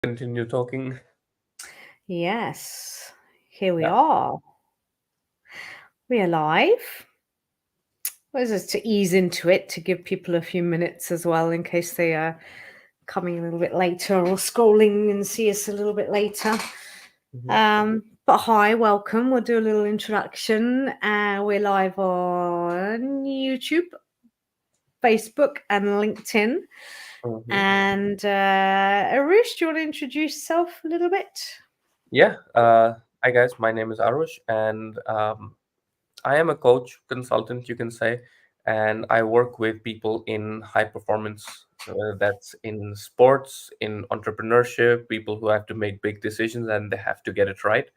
Continue talking. Yes, here we Yeah. are. We are live. Well, this is to ease into it to give people a few minutes as well in case they are coming a little bit later or scrolling and see us a little bit later. Hmm. But hi, welcome. We'll do a little introduction. We're live on YouTube, Facebook, and LinkedIn. Hmm. And Arush, do you want to introduce yourself a little bit? Yeah. Hi guys. My name is Arush, and I am a coach consultant, you can say, and I work with people in high performance. That's in sports, in entrepreneurship, people who have to make big decisions and they have to get it right.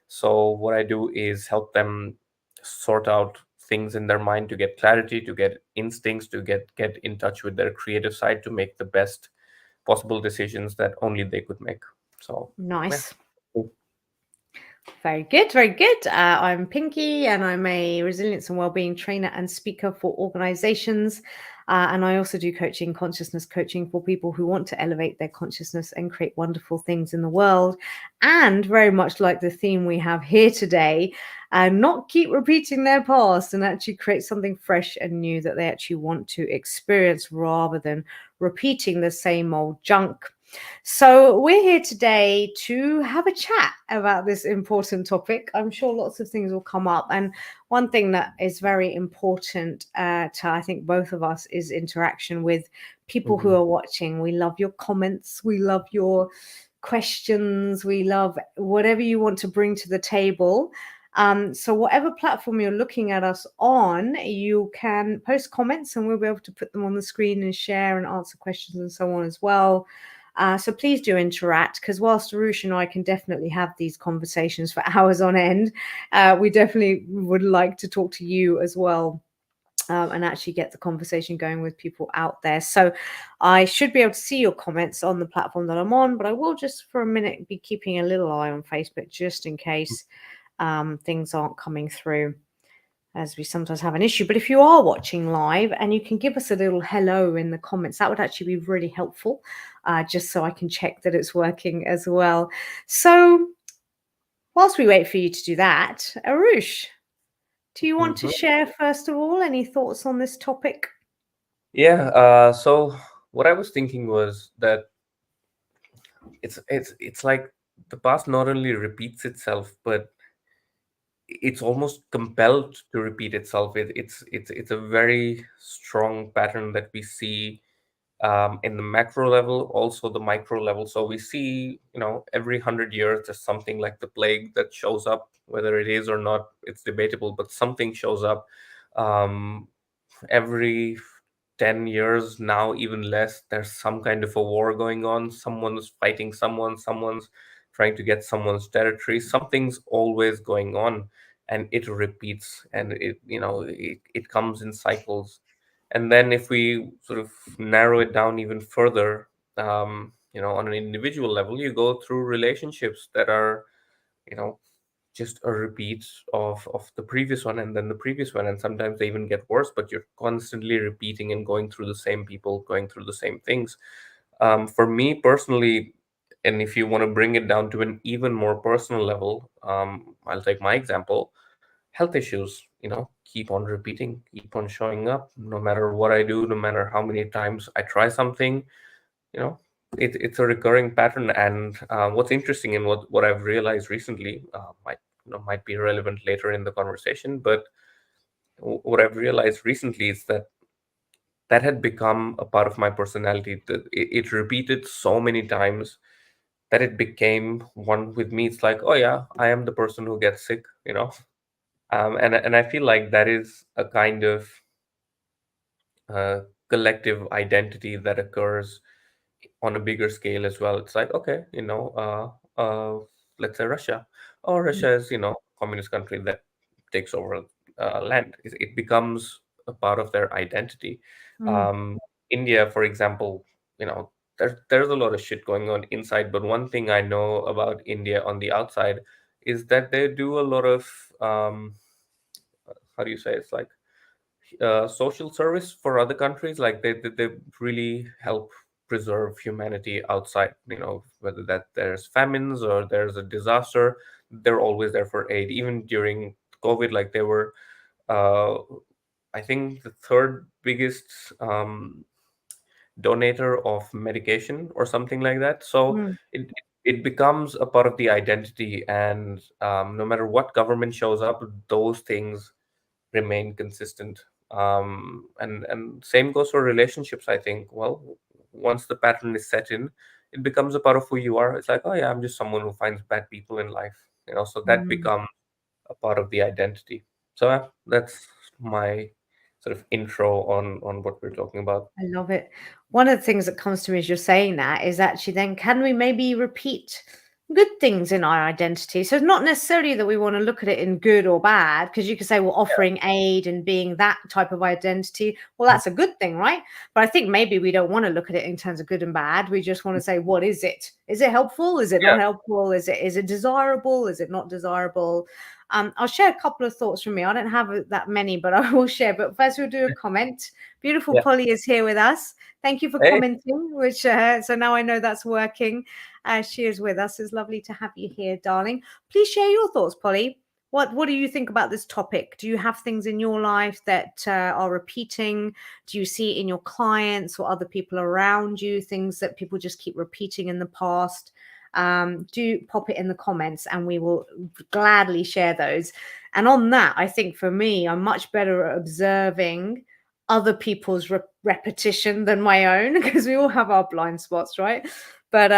So what I do is help them sort out things in their mind to get clarity, to get instincts, to get in touch with their creative side to make the best possible decisions that only they could make. So yeah. Nice. Cool. Very good, very good. I'm Pinky, and I'm a resilience and wellbeing trainer and speaker for organizations. And I also do coaching, consciousness coaching for people who want to elevate their consciousness and create wonderful things in the world. And very much like the theme we have here today, not keep repeating their past and actually create something fresh and new that they actually want to experience rather than repeating the same old junk. So, we're here today to have a chat about this important topic. I'm sure lots of things will come up. And one thing that is very important to, I think, both of us is interaction with people who Mhm. are watching. We love your comments, we love your questions, we love whatever you want to bring to the table. So, whatever platform you're looking at us on, you can post comments and we'll be able to put them on the screen and share and answer questions and so on as well. So please do interact because whilst Arush and I can definitely have these conversations for hours on end, we definitely would like to talk to you as well. And actually get the conversation going with people out there. So I should be able to see your comments on the platform that I'm on, but I will just for a minute be keeping a little eye on Facebook just in case things aren't coming through as we sometimes have an issue. But if you are watching live and you can give us a little hello in the comments, that would actually be really helpful, just so I can check that it's working as well. So, whilst we wait for you to do that, Arush, do you want to Mhm. share, first of all, any thoughts on this topic? Yeah. So what I was thinking was that it's like the past not only repeats itself, but it's almost compelled to repeat itself. It's a very strong pattern that we see in the macro level, also the micro level. So we see, every 100 years there's something like the plague that shows up, whether it is or not, it's debatable, but something shows up. Um, every 10 years now, even less, there's some kind of a war going on. Someone's fighting someone's trying to get someone's territory. Something's always going on, and it repeats, and it comes in cycles. And then if we sort of narrow it down even further, on an individual level, you go through relationships that are, you know just a repeat of the previous one, and then the previous one, and sometimes they even get worse, but you're constantly repeating and going through the same people, going through the same things. For me personally, and if you want to bring it down to an even more personal level, I'll take my example. Health issues, keep on repeating, keep on showing up, no matter what I do, no matter how many times I try something. you know it's a recurring pattern. And what's interesting, and what I've realized recently, might be relevant later in the conversation, but what I've realized recently is that that had become a part of my personality, that it repeated so many times that it became one with me. It's like, oh yeah, I am the person who gets sick. And I feel like that is a kind of uh, collective identity that occurs on a bigger scale as well. It's like, okay, let's say Russia. Or Russia is, communist country that takes over land. It becomes a part of their identity. Mm. Um, India, for example, there's a lot of shit going on inside, but one thing I know about India on the outside is that they do a lot of, how do you say, it's like social service for other countries. Like they really help. preserve humanity outside, whether that there's famines or there's a disaster, they're always there for aid. Even during COVID, like they were, uh, I think, the third biggest donator of medication or something like that. So Mm, it becomes a part of the identity, and no matter what government shows up, those things remain consistent. And same goes for relationships. I think, well, once the pattern is set in, it becomes a part of who you are. It's like, oh yeah, I'm just someone who finds bad people in life, so that mm. becomes a part of the identity. So that's my sort of intro on what we're talking about. I love it. One of the things that comes to me as you're saying that is actually then can we maybe repeat good things in our identity? So it's not necessarily that we want to look at it in good or bad, because you could say, well, offering aid and being that type of identity, well, that's a good thing, right? But I think maybe we don't want to look at it in terms of good and bad. We just want to say, what is it? Is it helpful? Is it Yeah, not helpful? Is it desirable? Is it not desirable? I'll share a couple of thoughts from me. I don't have that many, but I will share. But first, we'll do a comment. Beautiful yeah. Polly is here with us. Thank you for Hey, commenting, which so now I know that's working. She is with us. It's lovely to have you here, darling. Please share your thoughts, Polly. What do you think about this topic? Do you have things in your life that are repeating? Do you see it in your clients or other people around you? Things that people just keep repeating in the past? Do pop it in the comments, and we will gladly share those. And on that, I think for me, I'm much better at observing other people's repetition than my own, because we all have our blind spots, right? But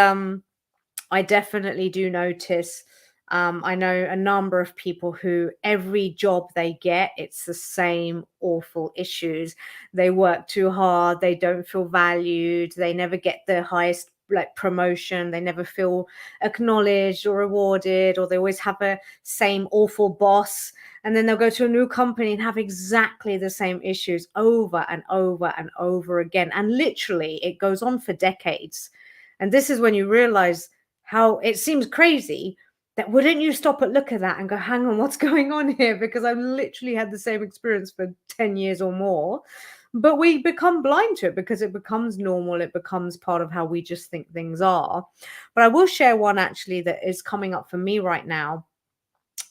I definitely do notice. I know a number of people who every job they get, it's the same awful issues. They work too hard. They don't feel valued. They never get the highest like promotion. They never feel acknowledged or rewarded, or they always have a same awful boss. And then they'll go to a new company and have exactly the same issues over and over and over again. And literally, it goes on for decades. And this is when you realize how it seems crazy that wouldn't you stop and look at that and go, hang on, what's going on here? Because I've literally had the same experience for 10 years or more. But we become blind to it because it becomes normal. It becomes part of how we just think things are. But I will share one actually that is coming up for me right now.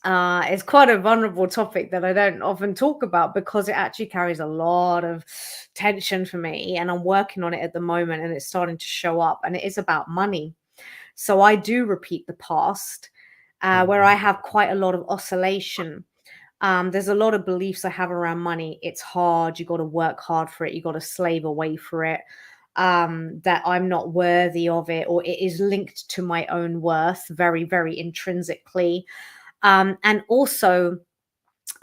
It's quite a vulnerable topic that I don't often talk about because it actually carries a lot of tension for me. And I'm working on it at the moment, and it's starting to show up. And it is about money. So I do repeat the past, where mhm. I have quite a lot of oscillation. There's a lot of beliefs I have around money. It's hard. You got to work hard for it. You got to slave away for it. That I'm not worthy of it, or it is linked to my own worth very, very intrinsically. And also,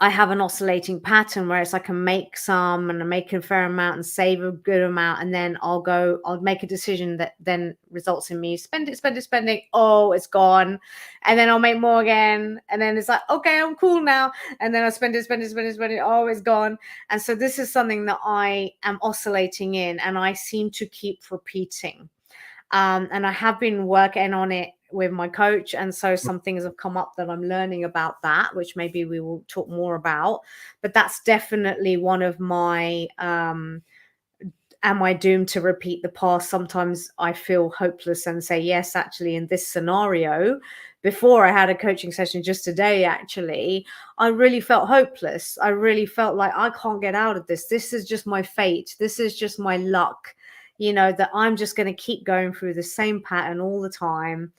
I have an oscillating pattern where it's like I make some and I make a fair amount and save a good amount, and then I'll make a decision that then results in me spending. Oh, it's gone. And then I'll make more again. And then it's like, okay, I'm cool now. And then I spend it. Oh, it's gone. And so this is something that I am oscillating in, and I seem to keep repeating. And I have been working on it with my coach. And so some things have come up that I'm learning about that, which maybe we will talk more about. But that's definitely one of my am I doomed to repeat the past? Sometimes I feel hopeless and say, yes, actually, in this scenario, before I had a coaching session just today, actually, I really felt hopeless. I really felt like I can't get out of this. This is just my fate. This is just my luck, that I'm just going to keep going through the same pattern all the time.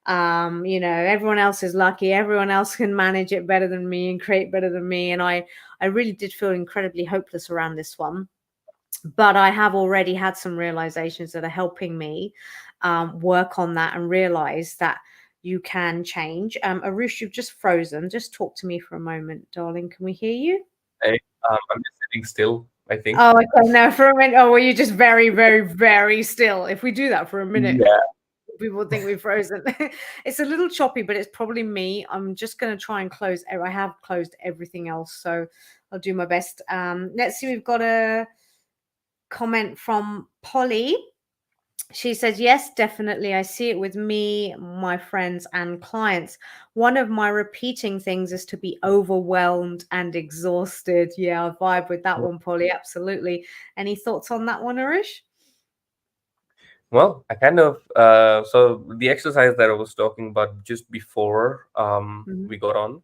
Everyone else is lucky. Everyone else can manage it better than me and create better than me. And I really did feel incredibly hopeless around this one, but I have already had some realizations that are helping me work on that and realize that you can change. Arush, you've just frozen. Just talk to me for a moment, darling. Can we hear you? Hey, I'm just sitting still, I think. Oh, okay. No, for a minute. Oh, well, you're just very, very, very still. If we do that for a minute, Yeah. people think we've frozen. It's a little choppy, but it's probably me. I'm just going to try and close. I have closed everything else, so I'll do my best. Let's see. We've got a comment from Polly. She says, yes, definitely. I see it with me, my friends, and clients. One of my repeating things is to be overwhelmed and exhausted. Yeah, I vibe with that one, Polly. Absolutely. Any thoughts on that one, Arish? Well, I kind of so the exercise that I was talking about just before Mhm. we got on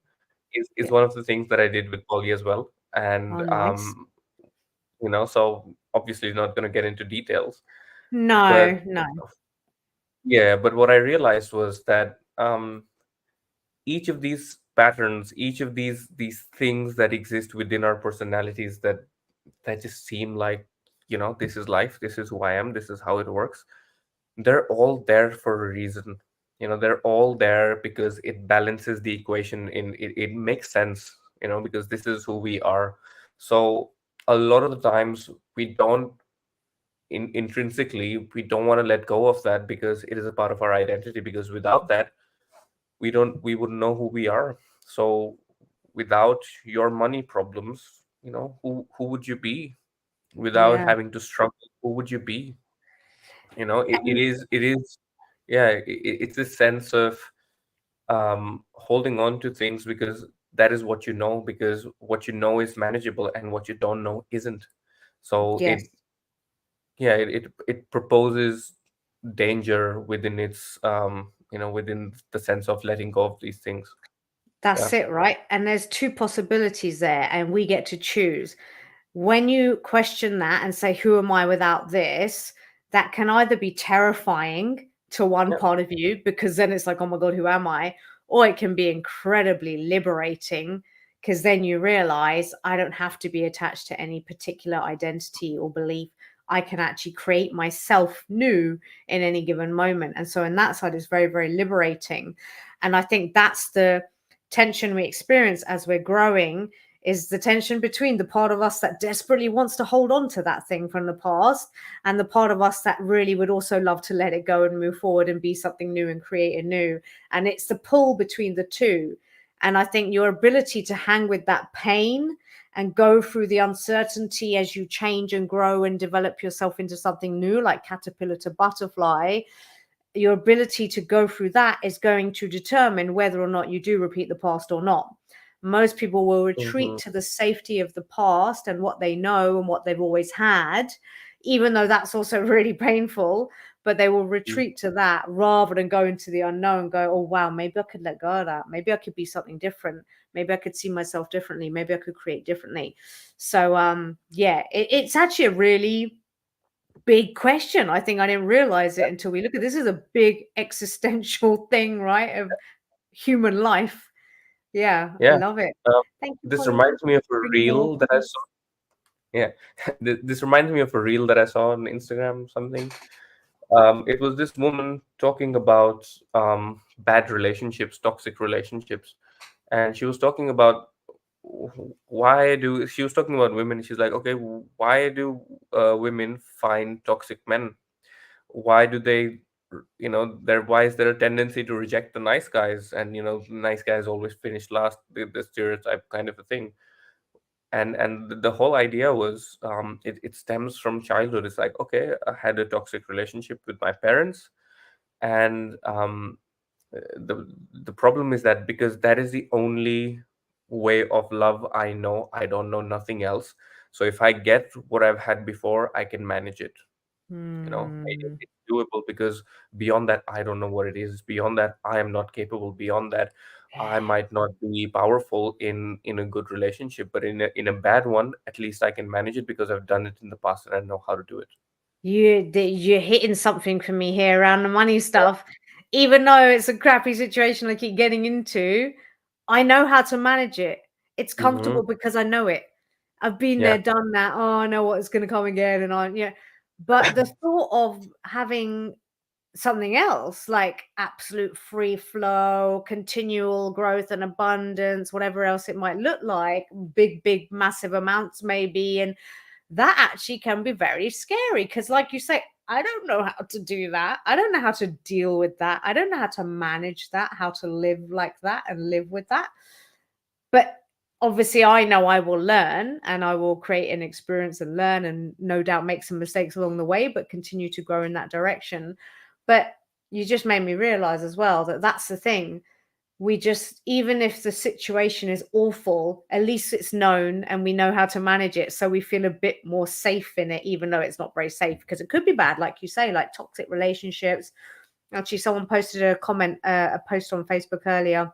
is Yeah. one of the things that I did with Polly as well. And Oh, nice. so obviously not going to get into details, but No, no. yeah, but what I realized was that each of these patterns, each of these things that exist within our personalities that just seem like, this is life, this is who I am, this is how it works, they're all there for a reason. They're all there because it balances the equation, it makes sense, because this is who we are. So a lot of the times we don't, intrinsically, we don't want to let go of that because it is a part of our identity, because without that we wouldn't know who we are. So without your money problems, who would you be? Without Yeah. having to struggle, who would you be? It And is, yeah, it's a sense of holding on to things because that is what you know, because what you know is manageable and what you don't know isn't. So yes, yeah, it proposes danger within its within the sense of letting go of these things. Yeah. that's it, right? And there's two possibilities there, and we get to choose. When you question that and say, "Who am I without this?" that can either be terrifying to one Yeah. part of you because then it's like, "Oh my God, who am I?" Or it can be incredibly liberating because then you realize I don't have to be attached to any particular identity or belief. I can actually create myself new in any given moment. And so, in that side, it's very, very liberating. And I think that's the tension we experience as we're growing, is the tension between the part of us that desperately wants to hold on to that thing from the past and the part of us that really would also love to let it go and move forward and be something new and create a new. And it's the pull between the two. And I think your ability to hang with that pain and go through the uncertainty as you change and grow and develop yourself into something new, like caterpillar to butterfly, your ability to go through that is going to determine whether or not you do repeat the past or not. Most people will retreat Hmm. to the safety of the past and what they know and what they've always had, even though that's also really painful. But they will retreat to that rather than go into the unknown and go, oh, wow, maybe I could let go of that. Maybe I could be something different. Maybe I could see myself differently. Maybe I could create differently. So, yeah, it's actually a really big question. I think I didn't realize it until we look at this is a big existential thing, right? Of human life. Yeah, I Yeah. love it. Um, Thank you, this Polly. reminds me of a Bring more reel that I saw. comments. Yeah, this reminds me of a reel that I saw on Instagram. Something. It was this woman talking about bad relationships, toxic relationships, and she was talking about why do she was talking about women. She's like, okay, why do women find toxic men? Why do they, there? Why is there a tendency to reject the nice guys? And nice guys always finish last. The stereotype kind of a thing. And the whole idea was, it stems from childhood. It's like, okay, I had a toxic relationship with my parents, and the problem is that because that is the only way of love I know, I don't know nothing else. So if I get what I've had before, I can manage it. Hmm. It's doable, because beyond that, I don't know what it is. Beyond that, I am not capable. Beyond that, I might not be powerful in a good relationship, but in a bad one, at least I can manage it because I've done it in the past and I know how to do it. You're hitting something for me here around the money stuff. Even though it's a crappy situation I keep getting into, I know how to manage it. It's Hmm. comfortable because I know it. I've been Yeah. there, done that. Oh, I know what's going to come again, and I yeah. But the thought of having something else like absolute free flow, continual growth and abundance, whatever else it might look like, big, big, massive amounts maybe, and that actually can be very scary because, like you say, I don't know how to do that. I don't know how to deal with that. I don't know how to manage that, how to live like that and live with that. But obviously, I know I will learn and I will create an experience and learn and no doubt make some mistakes along the way, but continue to grow in that direction. But you just made me realize as well that that's the thing. we just, even if the situation is awful, at least it's known and we know how to manage it, so we feel a bit more safe in it, even though it's not very safe, because it could be bad, like you say, like toxic relationships. Actually, someone posted a comment, a post on Facebook earlier.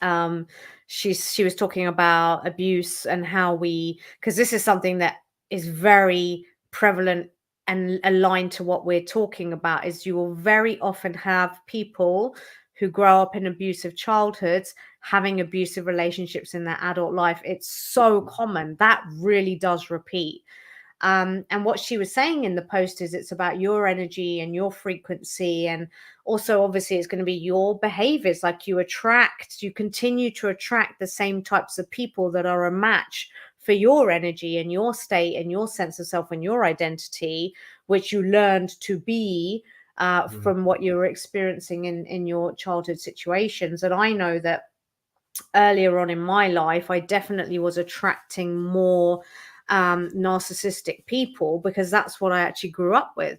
um she was talking about abuse and how we, because this is something that is very prevalent and aligned to what we're talking about, is you will very often have people who grow up in abusive childhoods having abusive relationships in their adult life. It's so common, that really does repeat. And what she was saying in the post is it's about your energy and your frequency. And also, obviously, it's going to be your behaviors. Like you continue to attract the same types of people that are a match for your energy and your state and your sense of self and your identity, which you learned to be Mhm. from what you were experiencing in your childhood situations. And I know that earlier on in my life, I definitely was attracting more narcissistic people because that's what I actually grew up with.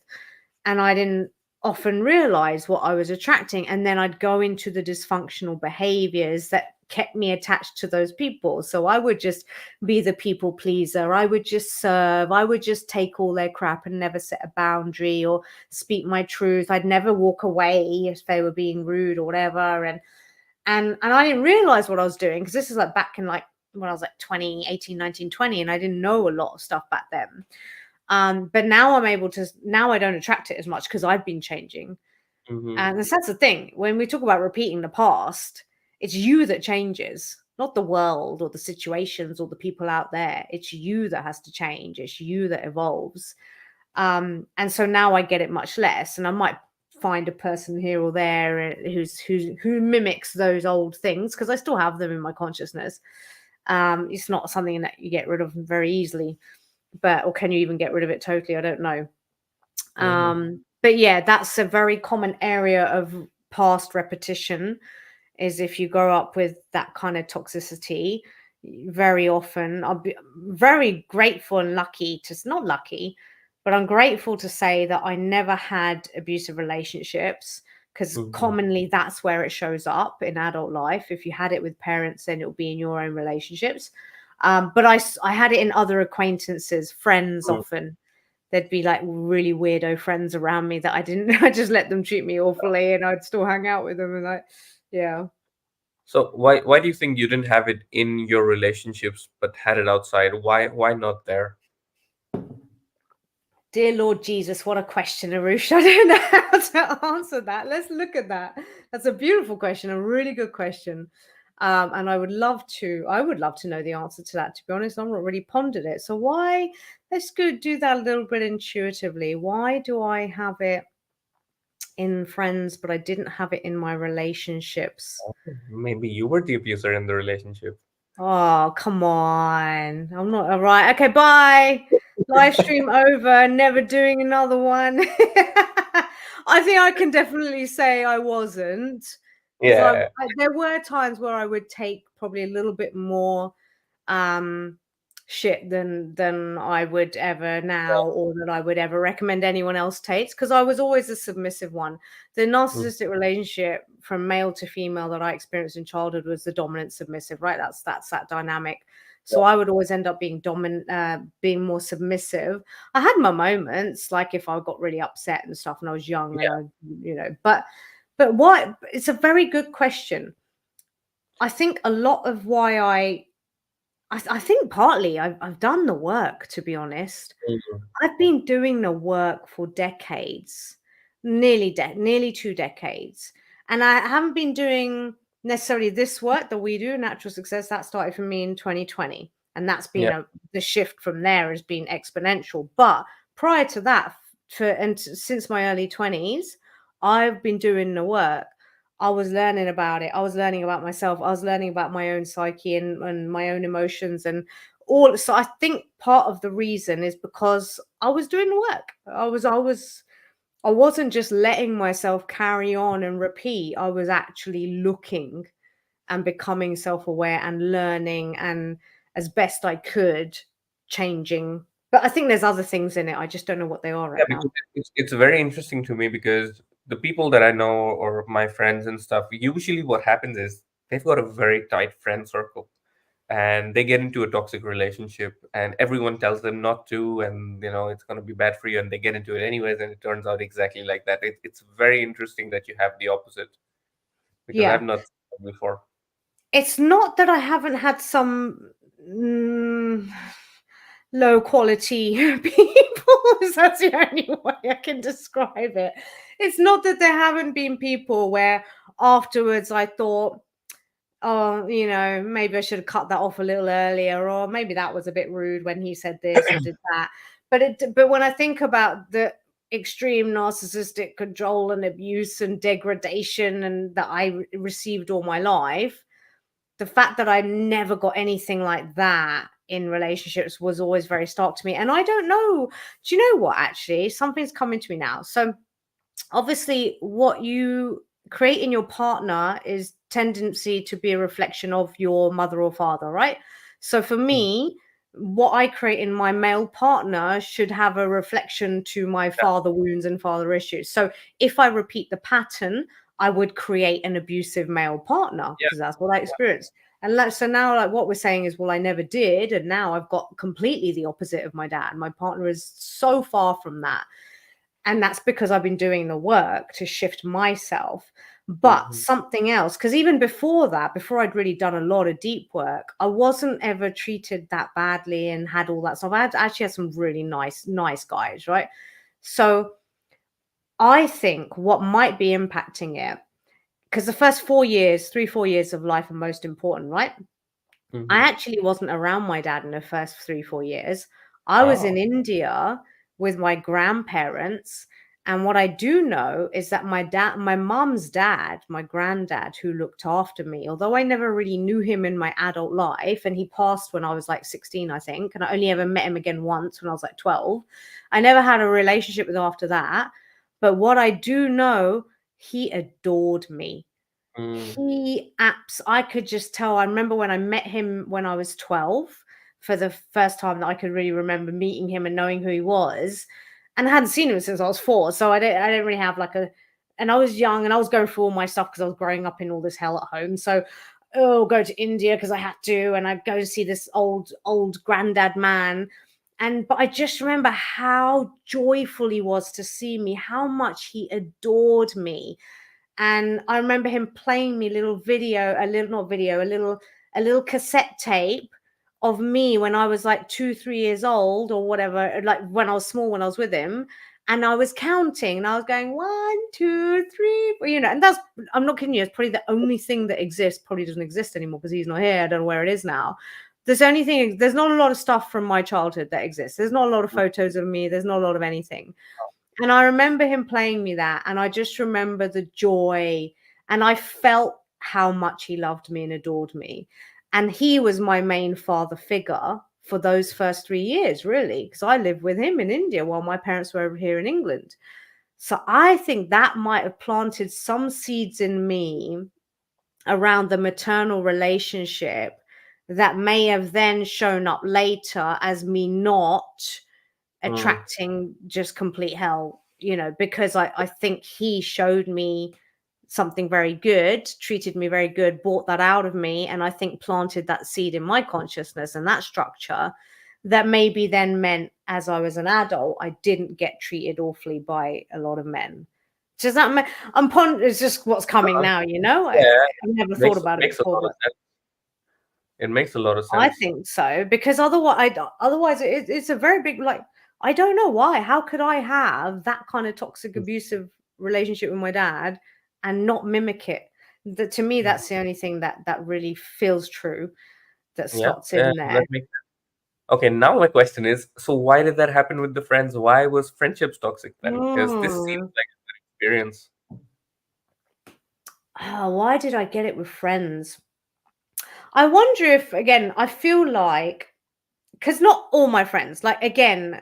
And I didn't often realize what I was attracting. And then I'd go into the dysfunctional behaviors that kept me attached to those people. So I would just be the people pleaser. I would just serve. I would just take all their crap and never set a boundary or speak my truth. I'd never walk away if they were being rude or whatever. And I didn't realize what I was doing, because this is like back in like when I was like 20, 18, 19, 20, and I didn't know a lot of stuff back then. But now I'm able to, now I don't attract it as much because I've been changing. Mhm. And that's the thing. When we talk about repeating the past, it's you that changes, not the world or the situations or the people out there. It's you that has to change. It's you that evolves. And so now I get it much less, and I might find a person here or there who mimics those old things, because I still have them in my consciousness. It's not something that you get rid of very easily, but or can you even get rid of it totally? I don't know. Mhm. But yeah, that's a very common area of past repetition, is if you grow up with that kind of toxicity. Very often I'll be very grateful and lucky to, not lucky, but I'm grateful to say that I never had abusive relationships, because Mhm. commonly that's where it shows up in adult life. If you had it with parents, then it'll be in your own relationships. But I had it in other acquaintances, friends. Mm. Often there'd be like really weirdo friends around me that I didn't I just let them treat me awfully, and I'd still hang out with them, and like, yeah. So why do you think you didn't have it in your relationships but had it outside? Why not there? Dear Lord Jesus, what a question, Arush. I don't know how to answer that. Let's look at that. That's a beautiful question, a really good question. And I would love to know the answer to that, to be honest. I've not really pondered it. So why, let's go do that a little bit intuitively. Why do I have it in friends, but I didn't have it in my relationships? Maybe you were the abuser in the relationship. Oh, come on. I'm not all right. Okay, bye. Live stream over. Never doing another one. I think I can definitely say I wasn't, because Yeah. there were times where I would take probably a little bit more um shit than I would ever now, or that I would ever recommend anyone else takes, because I was always a submissive one. The Mm. narcissistic relationship from male to female that I experienced in childhood was the dominant submissive, right? That's that dynamic. So I would always end up being dominant, being more submissive. I had my moments, like if I got really upset and stuff, and I was young, and Yeah. I, but what? It's a very good question. I think a lot of why I think partly I've done the work, to be honest. Mhm. I've been doing the work for decades, nearly 2 decades, and I haven't been doing necessarily this work that we do, natural success. That started for me in 2020, and that's been Yeah. the shift from there has been exponential. But prior to that, since my early 20s, I've been doing the work. I was learning about it. I was learning about myself. I was learning about my own psyche and my own emotions and all. So I think part of the reason is because I was doing the work. I wasn't just letting myself carry on and repeat. I was actually looking and becoming self-aware and learning, and as best I could, changing. But I think there's other things in it. I just don't know what they are Yeah, right because now. it's very interesting to me because the people that I know or my friends and stuff, usually what happens is they've got a very tight friend circle and they get into a toxic relationship and everyone tells them not to, and it's going to be bad for you, and they get into it anyways, and it turns out exactly like that. It's very interesting that you have the opposite, because I've Yeah. not seen that before. It's not that I haven't had some mm, low quality people. That's the only way I can describe it. It's not that there haven't been people where afterwards I thought, oh, maybe I should have cut that off a little earlier, or maybe that was a bit rude when he said this or did that. But when I think about the extreme narcissistic control and abuse and degradation and that I received all my life, the fact that I never got anything like that in relationships was always very stark to me. And I don't know. Do you know what? Actually, something's coming to me now. So obviously what you create in your partner is tendency to be a reflection of your mother or father, right? So for Mm. me, what I create in my male partner should have a reflection to my Yeah, father wounds and father issues. So if I repeat the pattern, I would create an abusive male partner yeah. because that's what I experienced. And so now, like, what we're saying is, well, I never did, and now I've got completely the opposite of my dad. My partner is so far from that, and that's because I've been doing the work to shift myself. But Hmm. something else, because even before that, before I'd really done a lot of deep work, I wasn't ever treated that badly and had all that stuff. I actually had some really nice guys, right? So I think what might be impacting it, because the first 4 years, 3, 4 years of life are most important, right? I Hmm. actually wasn't around my dad in the first 3, 4 years. I was in Oh. India with my grandparents. And what I do know is that my mom's dad, my granddad, who looked after me, although I never really knew him in my adult life, and he passed when I was like 16, I think, and I only ever met him again once when I was like 12. I never had a relationship with him after that. But what I do know, he adored me. Mm. I could just tell. I remember when I met him when I was 12 for the first time that I could really remember meeting him and knowing who he was. And I hadn't seen him since I was 4. So I didn't really have like a, and I was young and I was going through all my stuff because I was growing up in all this hell at home. So, oh, go to India because I had to, and I'd go to see this old granddad man. But I just remember how joyful he was to see me, how much he adored me. And I remember him playing me little video, a little not video, a little cassette tape of me when I was like 2, 3 years old or whatever, like when I was small, when I was with him. And I was counting and I was going 1, 2, 3, and that's, I'm not kidding you, it's probably the only thing that exists, probably doesn't exist anymore because he's not here. I don't know where it is now. There's not a lot of stuff from my childhood that exists. There's not a lot of photos of me. There's not a lot of anything. And I remember him playing me that, and I just remember the joy, and I felt how much he loved me and adored me. And he was my main father figure for those first 3 years, really, because I lived with him in India while my parents were over here in England. So I think that might have planted some seeds in me around the maternal relationship that may have then shown up later as me not Mm. attracting just complete hell, because I think he showed me something very good, treated me very good, brought that out of me, and I think planted that seed in my consciousness and that structure that maybe then meant as I was an adult, I didn't get treated awfully by a lot of men. Does that make, it's just what's coming Uh, now, yeah, I've never thought makes about it makes a before, lot of but sense. It makes a lot of I sense. think so, because otherwise it's a very big, like, I don't know why. How could I have that kind of toxic, abusive relationship with my dad and not mimic it? That, to me, Mm. that's the only thing that really feels true, that Yeah, slots in there. that makes Okay, now my question is, so why did that happen with the friends? Why was friendships toxic then? Because this seems Hmm. like a good experience. Why did I get it with friends? I wonder if, again, I feel like, because not all my friends, like, again,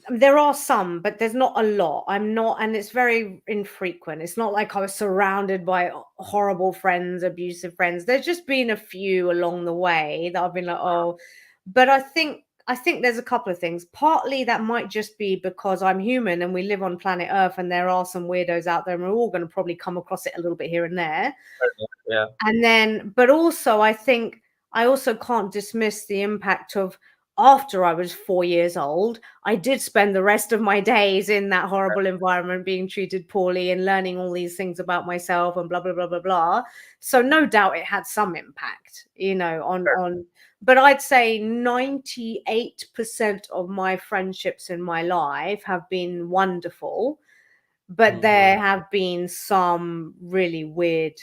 there are some, but there's not a lot. I'm not, and it's very infrequent. It's not like I was surrounded by horrible friends, abusive friends. There's just been a few along the way that I've been like, oh, but I think. I think there's a couple of things. Partly that might just be because I'm human and we live on planet Earth, and there are some weirdos out there, and we're all going to probably come across it a little bit here and there. Yeah. And then, but also, I think I also can't dismiss the impact of after I was 4 years old, I did spend the rest of my days in that horrible environment, being treated poorly and learning all these things about myself and blah, blah, blah, blah, blah. So no doubt it had some impact, on, but I'd say 98% of my friendships in my life have been wonderful, but Mm-hmm. there have been some really weird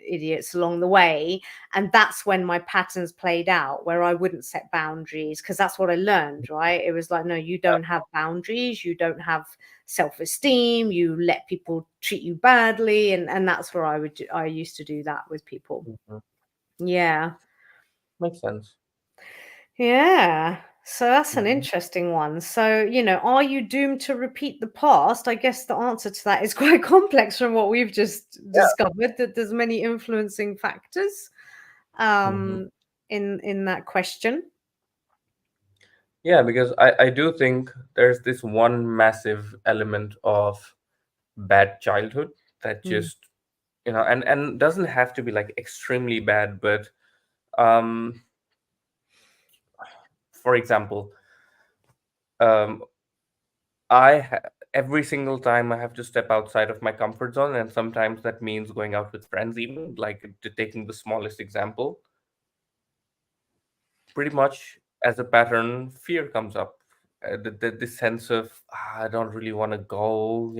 idiots along the way, and that's when my patterns played out, where I wouldn't set boundaries, because that's what I learned, right? It was like, no, you don't have boundaries, you don't have self-esteem, you let people treat you badly, and that's where I used to do that with people. Mm-hmm. Yeah. Makes sense. Yeah. So that's an Mhm. interesting one. So, are you doomed to repeat the past? I guess the answer to that is quite complex from what we've just Yeah. discovered, that there's many influencing factors Hmm. um in that question. Yeah, because I do think there's this one massive element of bad childhood that Mm, just, and doesn't have to be like extremely bad, but um, for example, um, every single time I have to step outside of my comfort zone, and sometimes that means going out with friends, even like taking the smallest example, pretty much as a pattern, fear comes up. This sense of I don't really want to go,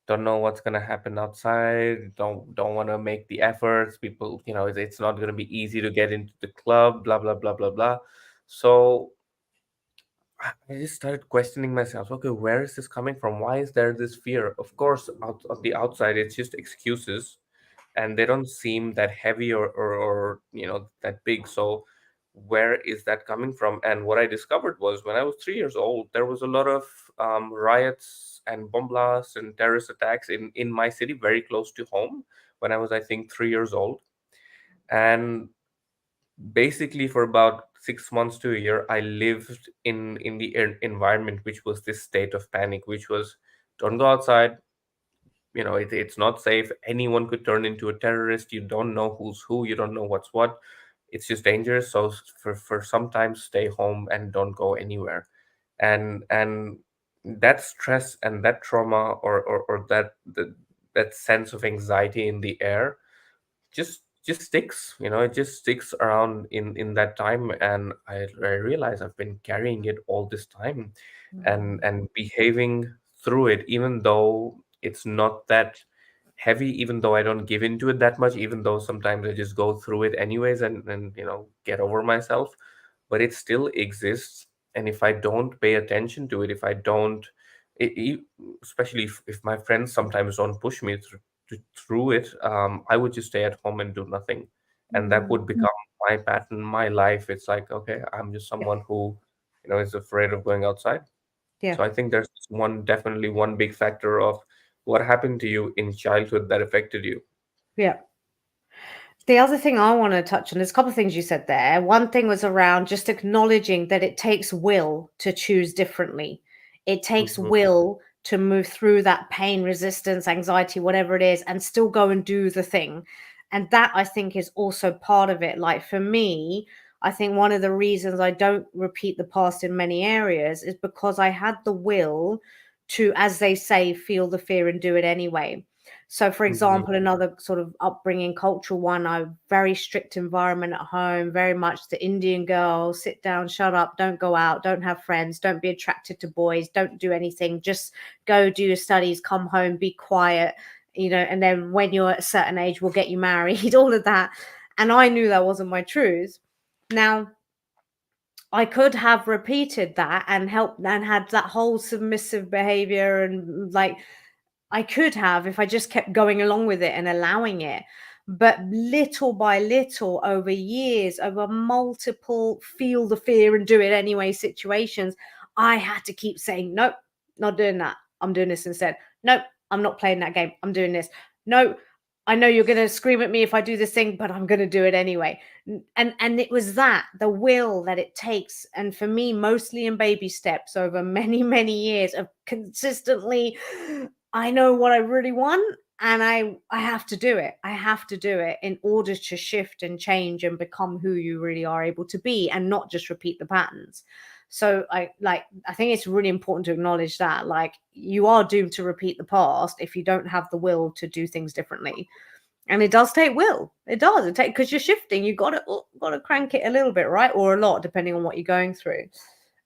don't know what's gonna happen outside, don't want to make the efforts. People, it's not gonna be easy to get into the club, blah blah blah blah blah. So I just started questioning myself. Okay, where is this coming from? Why is there this fear? Of course, out on the outside, it's just excuses, and they don't seem that heavy or that big. So where is that coming from? And what I discovered was when I was 3 years old, there was a lot of riots and bomb blasts and terrorist attacks in my city, very close to home. When I was, I think, 3 years old, and basically for about 6 months to a year, I lived in the environment which was this state of panic, which was don't go outside. It's not safe. Anyone could turn into a terrorist. You don't know who's who. You don't know what's what. It's just dangerous. So for sometimes stay home and don't go anywhere. And that stress and that trauma or that sense of anxiety in the air just sticks. It just sticks around in that time, and I realize I've been carrying it all this time, mm, and behaving through it, even though it's not that heavy, even though I don't give into it that much, even though sometimes I just go through it anyways and get over myself, but it still exists. And if I don't pay attention to it, if I don't it, e- especially if my friends sometimes don't push me through it, I would just stay at home and do nothing. And that would mm, become my pattern, my life. It's like, okay, I'm just yeah, someone who, is afraid of going outside. yeah, So I think there's definitely one big factor of what happened to you in childhood that affected you. yeah. The other thing I want to touch on, there's a couple of things you said there. One thing was around just acknowledging that it takes will to choose differently. It takes Hmm. will to move through that pain, resistance, anxiety, whatever it is, and still go and do the thing. And that, I think, is also part of it. Like for me, I think one of the reasons I don't repeat the past in many areas is because I had the will to, as they say, feel the fear and do it anyway. So, for Hmm. example, another sort of upbringing, cultural one, I very strict environment at home, very much the Indian girl, sit down, shut up, don't go out, don't have friends, don't be attracted to boys, don't do anything, just go do your studies, come home, be quiet, and then when you're at a certain age, we'll get you married, all of that. And I knew that wasn't my truth. Now, I could have repeated that and helped and had that whole submissive behavior and like I could have if I just kept going along with it and allowing it. But little by little, over years, over multiple feel the fear and do it anyway situations, I had to keep saying, nope, not doing that. I'm doing this instead. Nope, I'm not playing that game. I'm doing this. No, I know you're going to scream at me if I do this thing, but I'm going to do it anyway. And it was that, the will that it takes, and for me, mostly in baby steps over many, many years of consistently, I know what I really want, and I have to do it. I have to do it in order to shift and change and become who you really are able to be, and not just repeat the patterns. So I think it's really important to acknowledge that, like, you are doomed to repeat the past if you don't have the will to do things differently. And it does take will. It does. It take, because you're shifting. You got to crank it a little bit, right, or a lot, depending on what you're going through.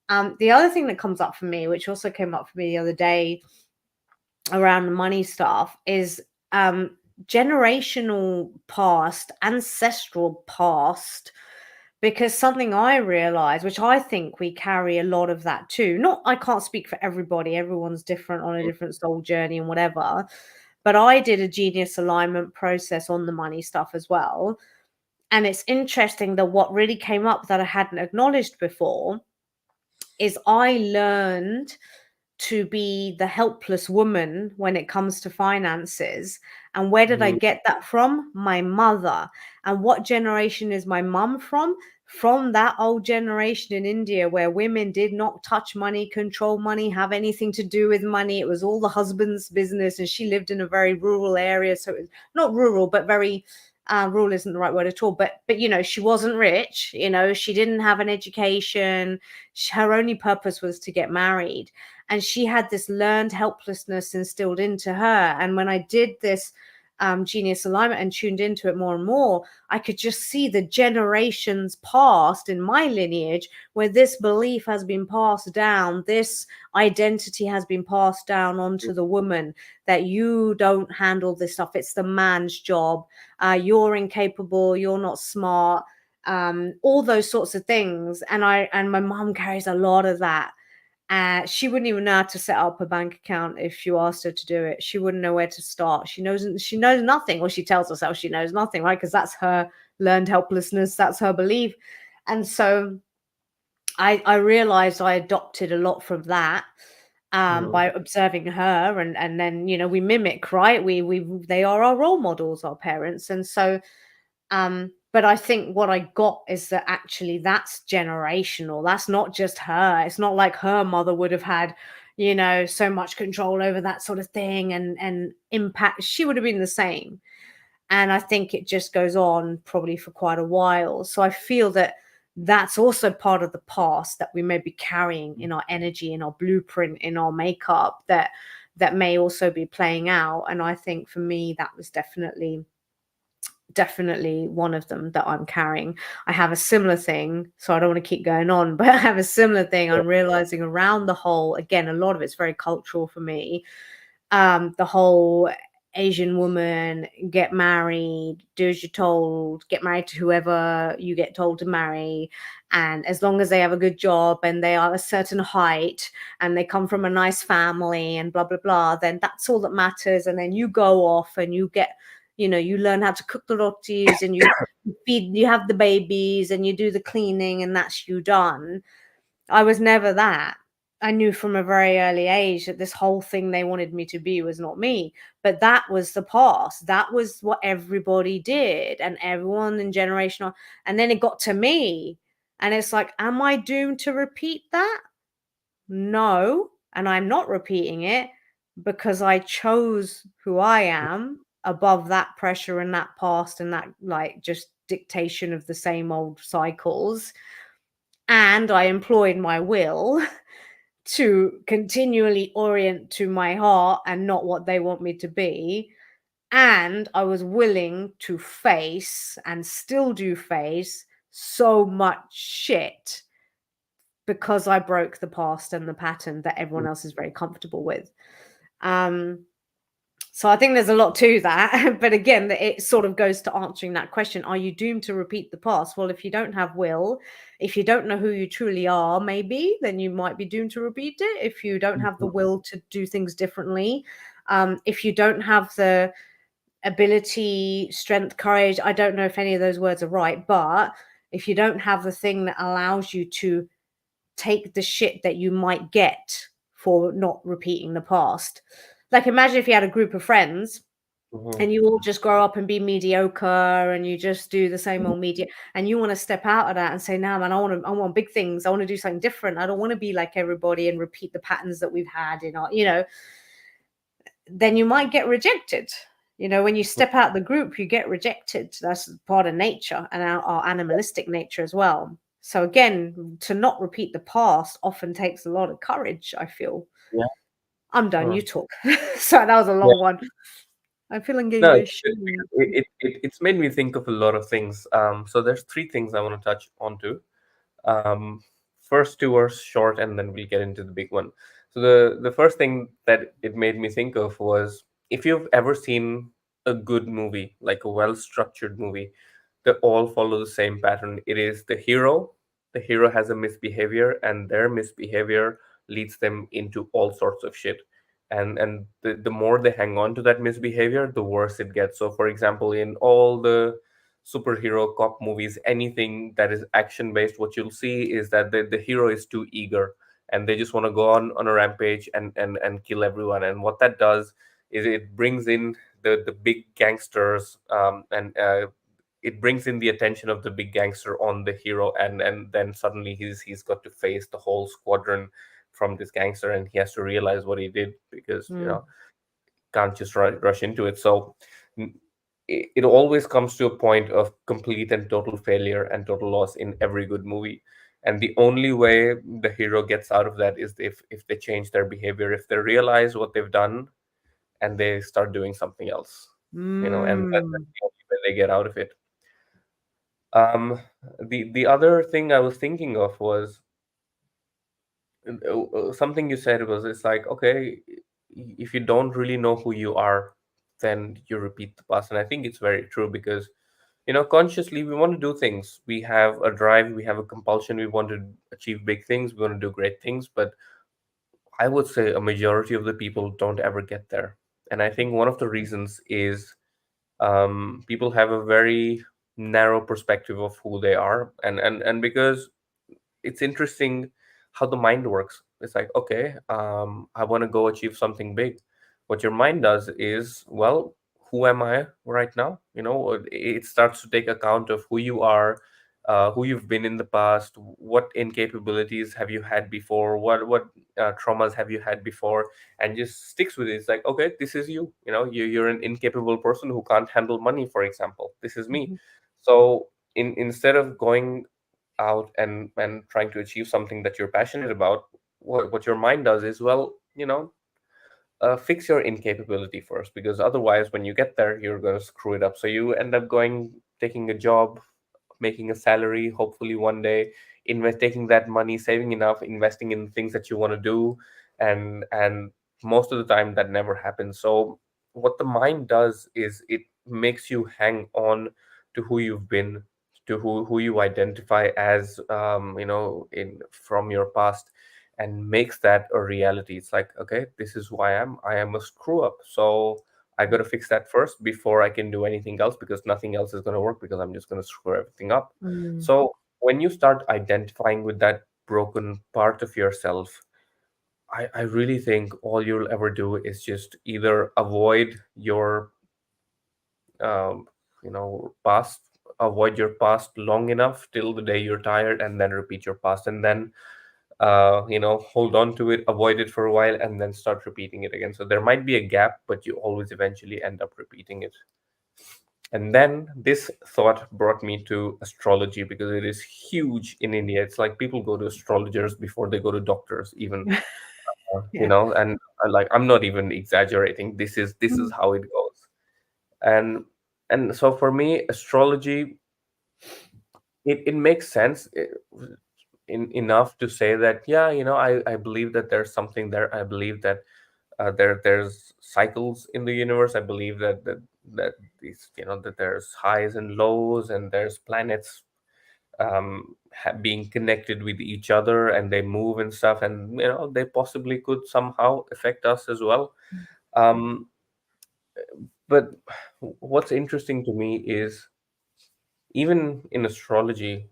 The other thing that comes up for me, which also came up for me the other day around the money stuff, is generational past, ancestral past. Because something I realized, which I think we carry a lot of that too. Not, I can't speak for everybody. Everyone's different on a different soul journey and whatever. But I did a genius alignment process on the money stuff as well. And it's interesting that what really came up that I hadn't acknowledged before is I learned to be the helpless woman when it comes to finances. And where did I Mm, get that from? My mother. And what generation is my mum from? From that old generation in India where women did not touch money, control money, have anything to do with money. It was all the husband's business. And she lived in a very rural area. So it was not rural, but very rural isn't the right word at all. But you know, she wasn't rich. You know, she didn't have an education. Her only purpose was to get married, and she had this learned helplessness instilled into her. And when I did this genius alignment and tuned into it more and more, I could just see the generations past in my lineage where this belief has been passed down, this identity has been passed down onto the woman, that you don't handle this stuff, it's the man's job, you're incapable, you're not smart, all those sorts of things. And my mom carries a lot of that. She wouldn't even know how to set up a bank account if you asked her to do it. She wouldn't know where to start. She knows nothing, or she tells herself she knows nothing, right? Because that's her learned helplessness. That's her belief. And so I realized I adopted a lot from that, mm, by observing her, and then we mimic, right? We they are our role models, our parents, and so but I think what I got is that actually that's generational. That's not just her. It's not like her mother would have had, so much control over that sort of thing and impact. She would have been the same. And I think it just goes on probably for quite a while. So I feel that that's also part of the past that we may be carrying in our energy, in our blueprint, in our makeup, that may also be playing out. And I think for me, that was definitely one of them that I'm carrying. I have a similar thing, so I don't want to keep going on, but I have a similar thing yeah. I'm realizing around the whole, again, a lot of it's very cultural for me. The whole Asian woman, get married, do as you're told, get married to whoever you get told to marry. And as long as they have a good job and they are a certain height and they come from a nice family and blah, blah, blah, then that's all that matters. And then you go off and you get, you learn how to cook the rotis and you have the babies and you do the cleaning and that's you done. I was never that. I knew from a very early age that this whole thing they wanted me to be was not me. But that was the past. That was what everybody did and everyone in generational. And then it got to me. And it's like, am I doomed to repeat that? No. And I'm not repeating it because I chose who I am above that pressure and that past and that, like, just dictation of the same old cycles. And I employed my will to continually orient to my heart and not what they want me to be. And I was willing to face and still do face so much shit because I broke the past and the pattern that everyone else is very comfortable with. Um, so I think there's a lot to that. But again, it sort of goes to answering that question. Are you doomed to repeat the past? Well, if you don't have will, if you don't know who you truly are, maybe, then you might be doomed to repeat it. If you don't have the will to do things differently, if you don't have the ability, strength, courage, I don't know if any of those words are right, but if you don't have the thing that allows you to take the shit that you might get for not repeating the past. Like, imagine if you had a group of friends Hmm. and you all just grow up and be mediocre and you just do the same old media, and you want to step out of that and say, no man, I want big things, I want to do something different, I don't want to be like everybody and repeat the patterns that we've had in our, then you might get rejected. When you step out of the group, you get rejected. That's part of nature and our animalistic nature as well. So again, to not repeat the past often takes a lot of courage, I feel. Yeah. I'm done, Huh. you talk. Sorry, that was a Yeah. long one. I feel I'm getting No, very it's good shiny because actually. it's made me think of a lot of things. So there's three things I want to touch on to. Um, First two are short, and then we'll get into the big one. So the first thing that it made me think of was, if you've ever seen a good movie, like a well-structured movie, they all follow the same pattern. It is the hero. The hero has a misbehavior, and their misbehavior leads them into all sorts of shit. And the more they hang on to that misbehavior, the worse it gets. So, for example, in all the superhero cop movies, anything that is action based, what you'll see is that the hero is too eager, and they just want to go on a rampage and kill everyone. And what that does is it brings in the big gangsters, and it brings in the attention of the big gangster on the hero, and then suddenly he's got to face the whole squadron from this gangster, and he has to realize what he did, because Mm. can't just rush into it. So n- it always comes to a point of complete and total failure and total loss in every good movie. And the only way the hero gets out of that is if they change their behavior, if they realize what they've done and they start doing something else, and Mm. that's the only way they get out of it. The other thing I was thinking of was, something you said was, it's like, okay, if you don't really know who you are, then you repeat the past. And I think it's very true, because consciously we want to do things, we have a drive, we have a compulsion, we want to achieve big things, we want to do great things, but I would say a majority of the people don't ever get there. And I think one of the reasons is, people have a very narrow perspective of who they are, and because it's interesting how the mind works. It's like, okay, I want to go achieve something big. What your mind does is, well, who am I right now? It starts to take account of who you are, who you've been in the past, what incapabilities have you had before, what traumas have you had before, and just sticks with it. It's like, okay, this is you. You're an incapable person who can't handle money, for example. This is me. Mhm. So instead of going out and trying to achieve something that you're passionate about, what your mind does is, well, fix your incapability first, because otherwise when you get there you're going to screw it up. So you end up going, taking a job, making a salary, hopefully one day, taking that money, saving enough, investing in things that you want to do, and most of the time that never happens. So what the mind does is it makes you hang on to who you've been, to who you identify as, in from your past, and makes that a reality. It's like, okay, this is who I am. I am a screw up. So I got to fix that first before I can do anything else, because nothing else is going to work, because I'm just going to screw everything up. Mm. So when you start identifying with that broken part of yourself, I really think all you'll ever do is just either avoid your, um, past, avoid your past long enough till the day you're tired, and then repeat your past, and then hold on to it, avoid it for a while, and then start repeating it again. So there might be a gap, but you always eventually end up repeating it. And then this thought brought me to astrology, because it is huge in India. It's like people go to astrologers before they go to doctors, even, Yeah. and like, I'm not even exaggerating. This is how it goes. And so for me, astrology, it makes sense, enough to say that, yeah, I believe that there's something there. I believe that, there's cycles in the universe. I believe that these, that there's highs and lows, and there's planets, being connected with each other, and they move and stuff, and they possibly could somehow affect us as well. um, but what's interesting to me is, even in astrology,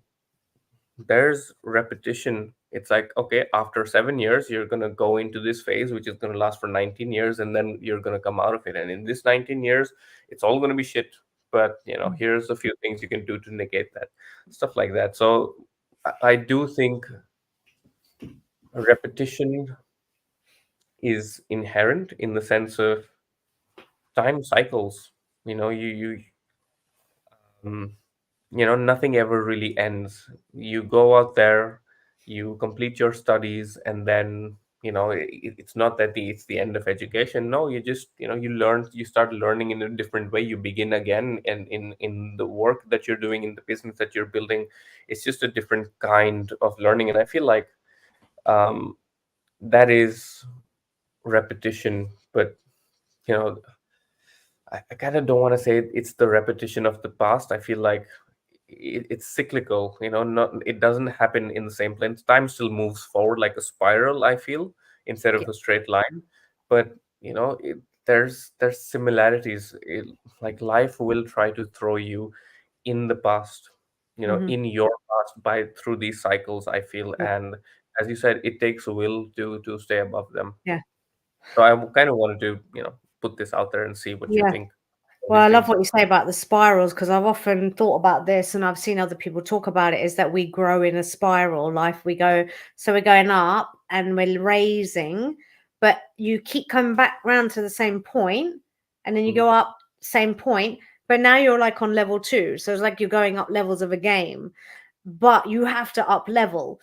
there's repetition It's like, okay, after 7 years, you're gonna go into this phase, which is gonna last for 19 years, and then you're gonna come out of it. And in this 19 years, it's all gonna be shit. But here's a few things you can do to negate that, stuff like that. So I do think repetition is inherent in the sense of time cycles. Um, nothing ever really ends. You go out there, you complete your studies, and then it's not that it's the end of education. No, you just you start learning in a different way. You begin again, and in the work that you're doing, in the business that you're building, it's just a different kind of learning. And I feel like um, that is repetition. But you know I kind of don't want to say it's the repetition of the past. I feel like it's cyclical. Not, it doesn't happen in the same place. Time still moves forward like a spiral, I feel, instead of Yeah. a straight line. But there's similarities. Like life will try to throw you in the past, Hmm. in your past, by through these cycles, I feel. Yeah. And as you said, it takes a will to stay above them. Yeah. So I kind of wanted to put this out there and see what you Yeah. think of Well, these I love things. what you say about the spirals because I've often thought about this and I've seen other people talk about it is that we grow in a spiral life. We go, so we're going up and we're raising, but you keep coming back round to the same point and then you Mm. go up, same point, but now you're like on level two. So it's like you're going up levels of a game, but you have to up level.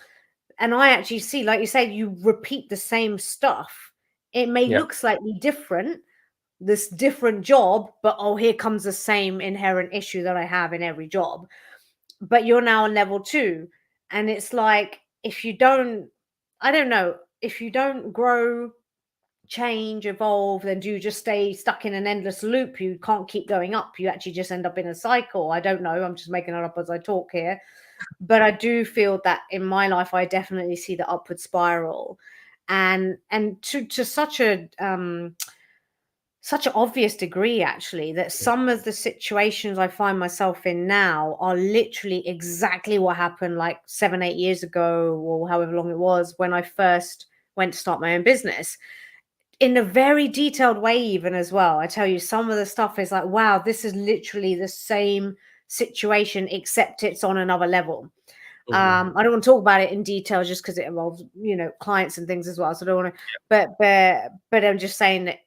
And I actually see, like you said, you repeat the same stuff. It may Yeah, look slightly different, this different job, but oh, here comes the same inherent issue that I have in every job. But you're now on level two. And it's like, if you don't, I don't know, if you don't grow, change, evolve, then do you just stay stuck in an endless loop? You can't keep going up. You actually just end up in a cycle. I don't know. I'm just making it up as I talk here. But I do feel that in my life, I definitely see the upward spiral. And to such an obvious degree actually that some of the situations I find myself in now are literally exactly what happened like 7 8 years ago or however long it was when I first went to start my own business in a very detailed way. Even as well, I tell you, some of the stuff is like, wow, this is literally the same situation except it's on another level. hmm I don't want to talk about it in detail just because it involves clients and things as well, so I don't want to, but I'm just saying that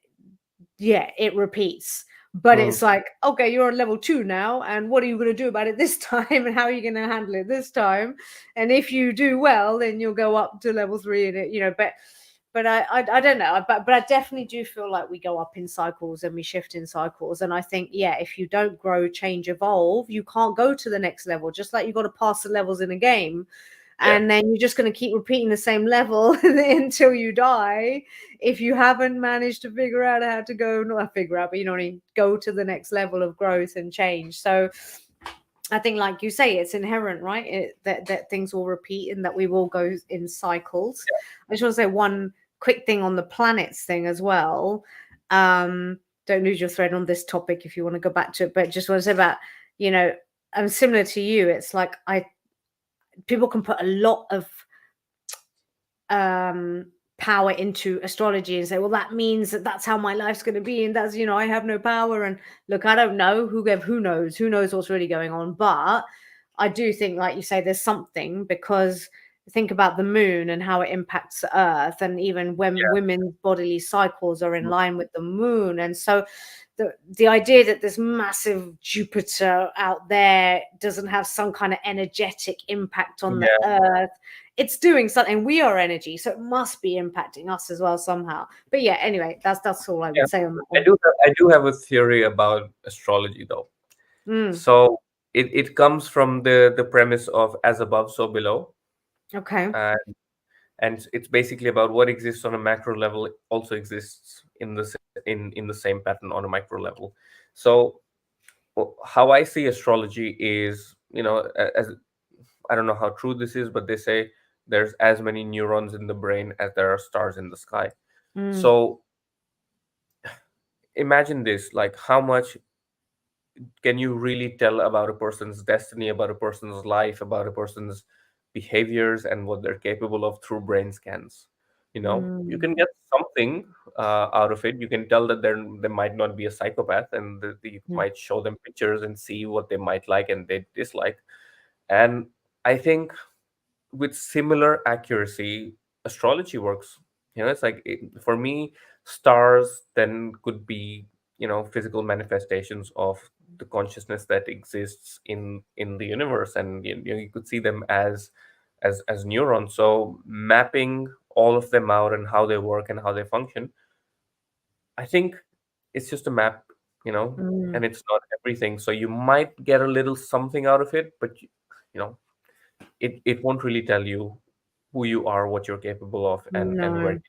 yeah, it repeats. But hmm it's like, okay, you're on level two now, and what are you going to do about it this time? And how are you going to handle it this time? And if you do well, then you'll go up to level three, and but I don't know, but I definitely do feel like we go up in cycles and we shift in cycles, and I think yeah, if you don't grow, change, evolve, you can't go to the next level. Just like you got to pass the levels in a game, yeah, and then you're just going to keep repeating the same level until you die if you haven't managed to figure out how to go, not figure out, but you know what I mean, go to the next level of growth and change. So I think, like you say, it's inherent, right? That things will repeat and that we will go in cycles. I just want to say one quick thing on the planets thing as well. Don't lose your thread on this topic if you want to go back to it, but just want to say about, you know, I'm similar to you. It's like people can put a lot of um power into astrology and say, well, that means that that's how my life's going to be, and that's, I have no power. And look, I don't know, who knows what's really going on. But I do think, like you say, there's something, because think about the moon and how it impacts the earth, and even when yeah, women's bodily cycles are in mm, line with the moon. And so the idea that this massive Jupiter out there doesn't have some kind of energetic impact on the yeah, earth, it's doing something. We are energy, so it must be impacting us as well somehow. But yeah, anyway, that's all I yeah. would say on that I one. do have a theory about astrology, though. Mm, So it comes from the premise of as above, so below, okay. and it's basically about what exists on a macro level also exists in the same pattern on a micro level. So how I see astrology is, as I don't know how true this is, but they say there's as many neurons in the brain as there are stars in the sky. Mm, So imagine this, like how much can you really tell about a person's destiny, about a person's life, about a person's behaviors and what they're capable of through brain scans. You Mm, can get something out of it. You can tell that they might not be a psychopath, and you mm, might show them pictures and see what they might like and they dislike. And I think with similar accuracy, astrology works. It's like for me, stars then could be physical manifestations of the consciousness that exists in the universe, and you could see them as neurons. So mapping all of them out and how they work and how they function, I think it's just a map, you know, mm. and it's not everything. So you might get a little something out of it, but you know, it won't really tell you who you are, what you're capable of, and where No.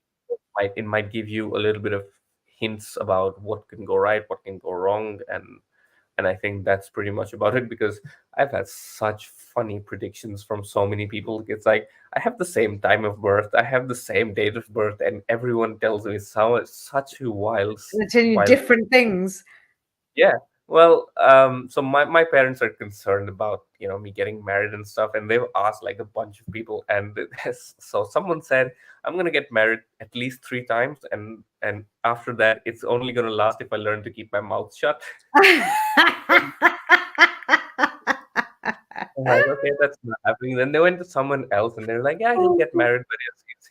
it might give you a little bit of hints about what can go right, what can go wrong, and I think that's pretty much about it because I've had such funny predictions from so many people. It's like I have the same time of birth, I have the same date of birth, and everyone tells me such They're telling you wild. different things. Yeah. Well, so my parents are concerned about, me getting married and stuff, and they've asked like a bunch of people, and so someone said, I'm gonna get married at least 3 times, and after that, it's only gonna last if I learn to keep my mouth shut. I'm like, okay, that's not happening. Then they went to someone else, and they're like, yeah, he'll get married, but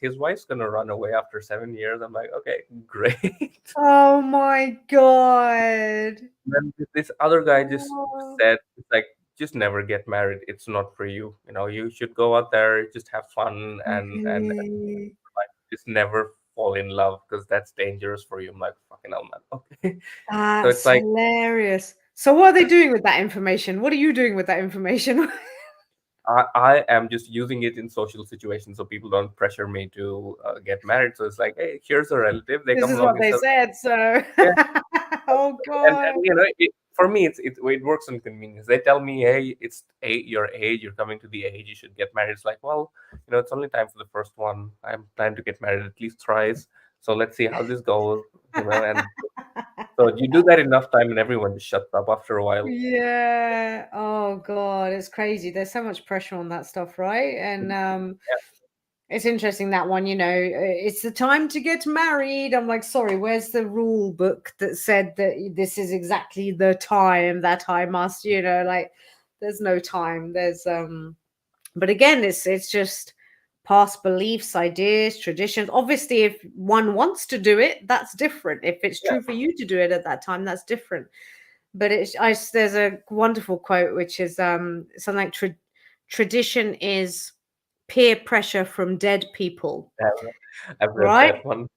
his wife's gonna run away after 7 years. I'm like, okay, great. Oh my God. Then this other guy just Oh, said, it's like, just never get married. It's not for you. You should go out there, just have fun, and really? like, just never fall in love because that's dangerous for you. I'm like, fucking hell, man. Okay. So it's That's like, hilarious. So what are they doing with that information? What are you doing with that information? I am just using it in social situations so people don't pressure me to get married. So it's like, hey, here's a relative. They This come is along what and they say, said, so yeah. oh And God. for me, it works on convenience. They tell me, hey, it's your age, you're coming to the age, you should get married. It's like, well, it's only time for the first one. I'm planning to get married at least thrice, so let's see how this goes. And so you do that enough time, and everyone just shuts up after a while. Yeah. Oh God, it's crazy. There's so much pressure on that stuff, right? And Yeah, it's interesting that one, it's the time to get married. I'm like, sorry, where's the rule book that said that this is exactly the time that I must, like there's no time. But again, it's just past beliefs, ideas, traditions. Obviously, if one wants to do it, that's different. If it's yeah, true for you to do it at that time, that's different. But there's a wonderful quote which is something like tradition is peer pressure from dead people, I've read right? that one.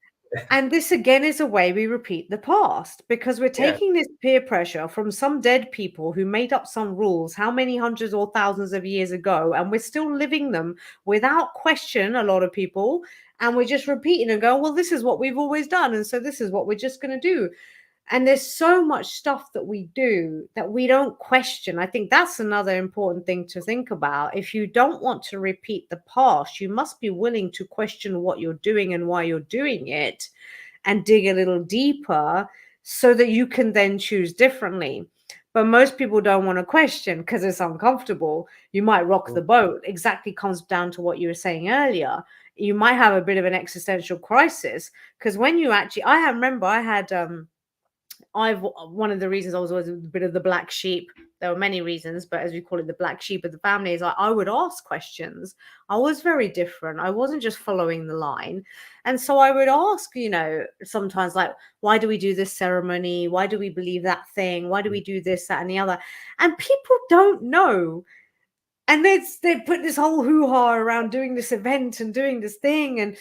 And this again is a way we repeat the past because we're Yeah, taking this peer pressure from some dead people who made up some rules how many hundreds or thousands of years ago, and we're still living them without question, a lot of people, and we're just repeating and go, well, this is what we've always done, and so this is what we're just going to do. And there's so much stuff that we do that we don't question. I think that's another important thing to think about. If you don't want to repeat the past, you must be willing to question what you're doing and why you're doing it and dig a little deeper so that you can then choose differently. But most people don't want to question because it's uncomfortable. You might rock mm, the boat. Exactly comes down to what you were saying earlier. You might have a bit of an existential crisis because when you actually, remember I had one of the reasons I was always a bit of the black sheep. There were many reasons, but as we call it, the black sheep of the family is I would ask questions. I was very different. I wasn't just following the line. And so I would ask, sometimes like, why do we do this ceremony? Why do we believe that thing? Why do mm, we do this, that, and the other? And people don't know. And they put this whole hoo-ha around doing this event and doing this thing, and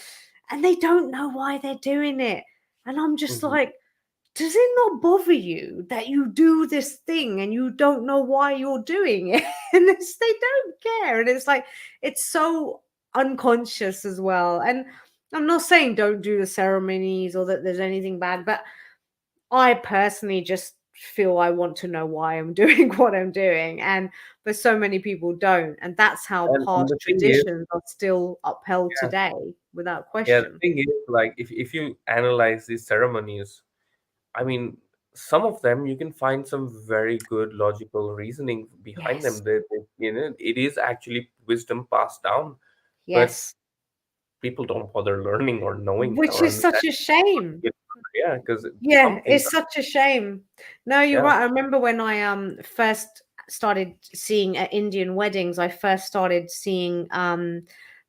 they don't know why they're doing it. And I'm just mhm. like, does it not bother you that you do this thing and you don't know why you're doing it? And they don't care. And it's like, it's so unconscious as well. And I'm not saying don't do the ceremonies or that there's anything bad, but I personally just feel I want to know why I'm doing what I'm doing. And but so many people don't. And that's how And past the thing is, traditions are still upheld yeah, today without yeah, the question. thing is, like, if you analyze these ceremonies, I mean, some of them you can find some very good logical reasoning behind Yes. them. It is actually wisdom passed down, but Yes. people don't bother learning or knowing Which or is such understanding. a shame. Yeah, because Yeah, some things it's are, such a shame. No, you're yeah, right. I remember when I first started seeing at Indian weddings, I first started seeing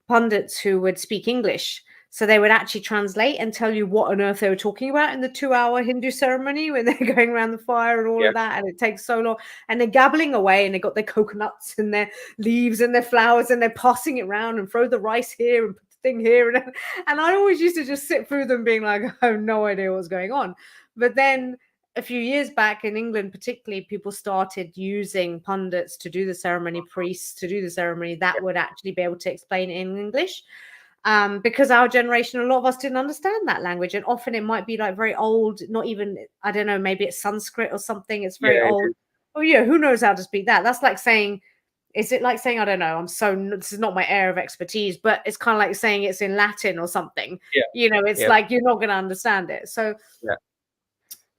pundits who would speak English. So they would actually translate and tell you what on earth they were talking about in the 2 hour Hindu ceremony when they're going around the fire and all yeah, of that. And it takes so long. And they're gabbling away and they got their coconuts and their leaves and their flowers and they're passing it around and throw the rice here and put the thing here. And I always used to just sit through them being like, I have no idea what's going on. But then a few years back in England, particularly, people started using pundits to do the ceremony, priests to do the ceremony that would actually be able to explain it in English. Because our generation, a lot of us didn't understand that language. And often it might be like very old, not even, I don't know, maybe it's Sanskrit or something. It's yeah, very it old. is. Oh, yeah, who knows how to speak that? That's like saying, is it like saying, I don't know, this is not my area of expertise, but it's kind of like saying it's in Latin or something. Yeah, It's yeah, like you're not going to understand it. So yeah,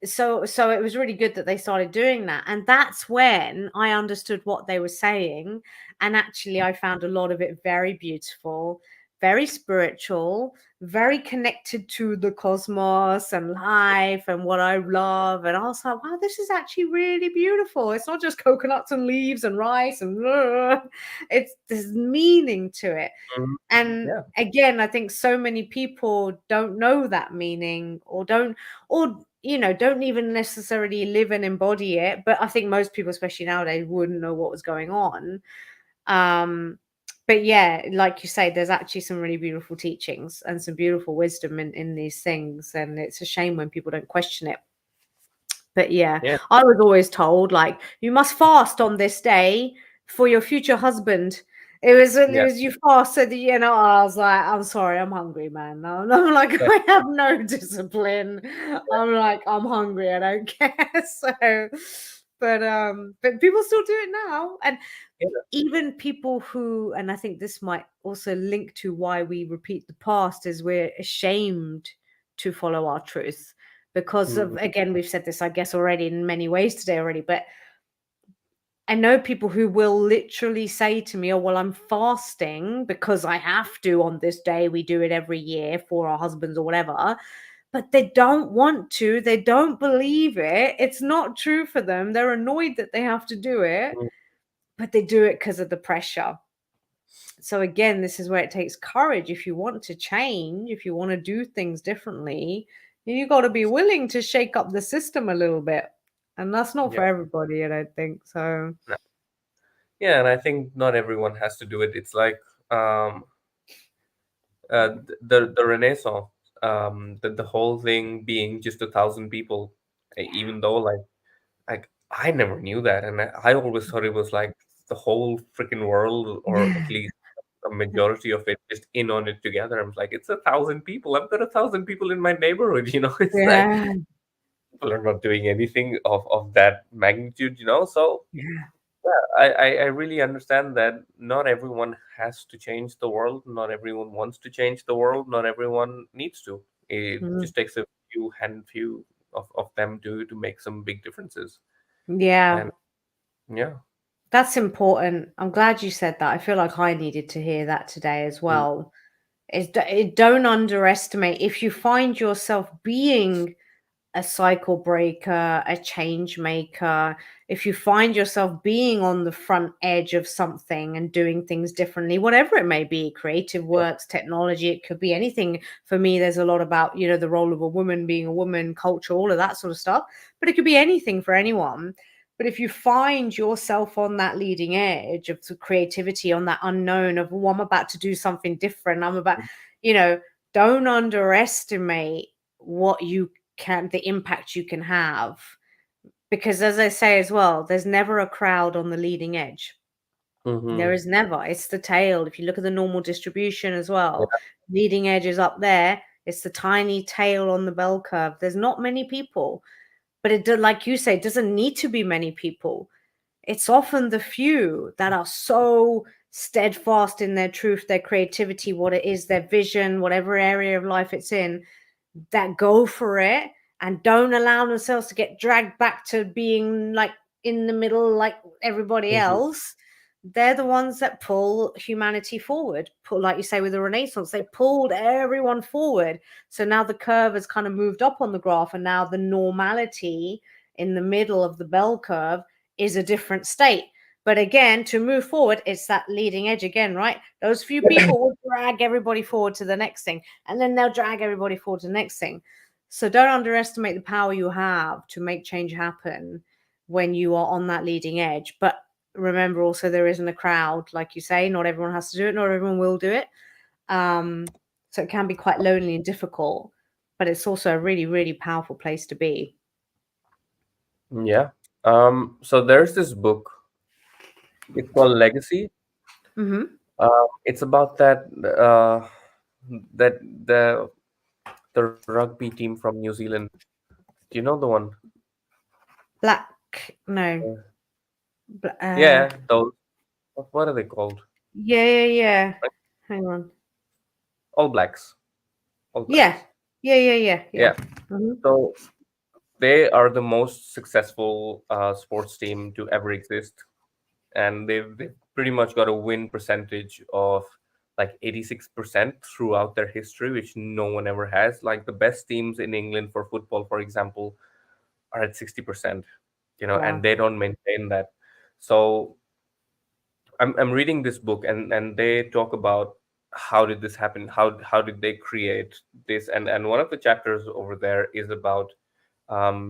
so it was really good that they started doing that, and that's when I understood what they were saying, and actually I found a lot of it very beautiful, very spiritual, very connected to the cosmos and life and what I love. And I was like, wow, this is actually really beautiful. It's not just coconuts and leaves and rice and it's there's meaning to it. mhm, And yeah, again, I think so many people don't know that meaning, or don't, or don't even necessarily live and embody it. But I think most people, especially nowadays, wouldn't know what was going on. um but yeah, like you say, there's actually some really beautiful teachings and some beautiful wisdom in these things, and it's a shame when people don't question it. But yeah, yeah, I was always told, like, you must fast on this day for your future husband. It yeah, was you fast so that I was like, I'm sorry, I'm hungry, man. I'm like, yeah, I have no discipline. I'm like, I'm hungry, I don't care. So, but people still do it now, and yeah, even people who, and I think this might also link to why we repeat the past, is we're ashamed to follow our truth because of, mhm, again, we've said this, I guess, already in many ways today already, but I know people who will literally say to me, oh, well, I'm fasting because I have to on this day. We do it every year for our husbands or whatever. But they don't want to. They don't believe it. It's not true for them. They're annoyed that they have to do it, mhm, but they do it because of the pressure. So again, this is where it takes courage. If you want to change, if you want to do things differently, you got to be willing to shake up the system a little bit. And that's not yeah, for everybody, I don't think. So no. Yeah, and I think not everyone has to do it. It's like um the Renaissance, the whole thing being just 1,000 people, even though like I never knew that, and I always thought it was like the whole freaking world, or at least a majority of it, just in on it together. I'm like, it's 1,000 people. I've got 1,000 people in my neighborhood. It's like yeah. people are not doing anything of that magnitude. So Yeah. yeah, I really understand that not everyone has to change the world. Not everyone wants to change the world. Not everyone needs to. It Mm. just takes a few of them to make some big differences. Yeah. And yeah, That's important. I'm glad you said that. I feel like I needed to hear that today as mm, well. Don't underestimate if you find yourself being a cycle breaker, a change maker, if you find yourself being on the front edge of something and doing things differently, whatever it may be, creative yeah, works, technology, it could be anything. For me, there's a lot about, the role of a woman, being a woman, culture, all of that sort of stuff. But it could be anything for anyone. But if you find yourself on that leading edge of the creativity, on that unknown of, oh, I'm about to do something different, you know, don't underestimate what you can the impact you can have, because as I say as well, there's never a crowd on the leading edge. There mm-hmm, is never. It's the tail. If you look at the normal distribution as yeah, well, leading edge is up there, it's the tiny tail on the bell curve. There's not many people, but like you say, it doesn't need to be many people. It's often the few that are so steadfast in their truth, their creativity, what it is, their vision, whatever area of life it's in, that go for it and don't allow themselves to get dragged back to being like in the middle like everybody Hmm. else, they're the ones that pull humanity forward. Pull, like you say, with the Renaissance, they pulled everyone forward. So now the curve has kind of moved up on the graph, and now the normality in the middle of the bell curve is a different state. But again, to move forward, it's that leading edge again, right? Those few people will drag everybody forward to the next thing, and then they'll drag everybody forward to the next thing. So don't underestimate the power you have to make change happen when you are on that leading edge. But remember also, there isn't a crowd, like you say, not everyone has to do it, not everyone will do it. So it can be quite lonely and difficult, but it's also a really, really powerful place to be. Yeah. So there's this book. It's called Legacy. Hmm. It's about that the rugby team from New Zealand. Do you know the one? Black, no, Uh, uh, yeah, those. What are they called? yeah, yeah, yeah. Like, Hang on. All Blacks. All Yeah, Blacks. yeah, yeah, yeah, yeah. Yeah. Hmm. So they are the most successful sports team to ever exist, and they've pretty much got a win percentage of like 86% throughout their history, which no one ever has. Like the best teams in England for football, for example, are at 60%, and Wow. they don't maintain that. So I'm reading this book, and they talk about how did this happen, how did they create this, and one of the chapters over there is about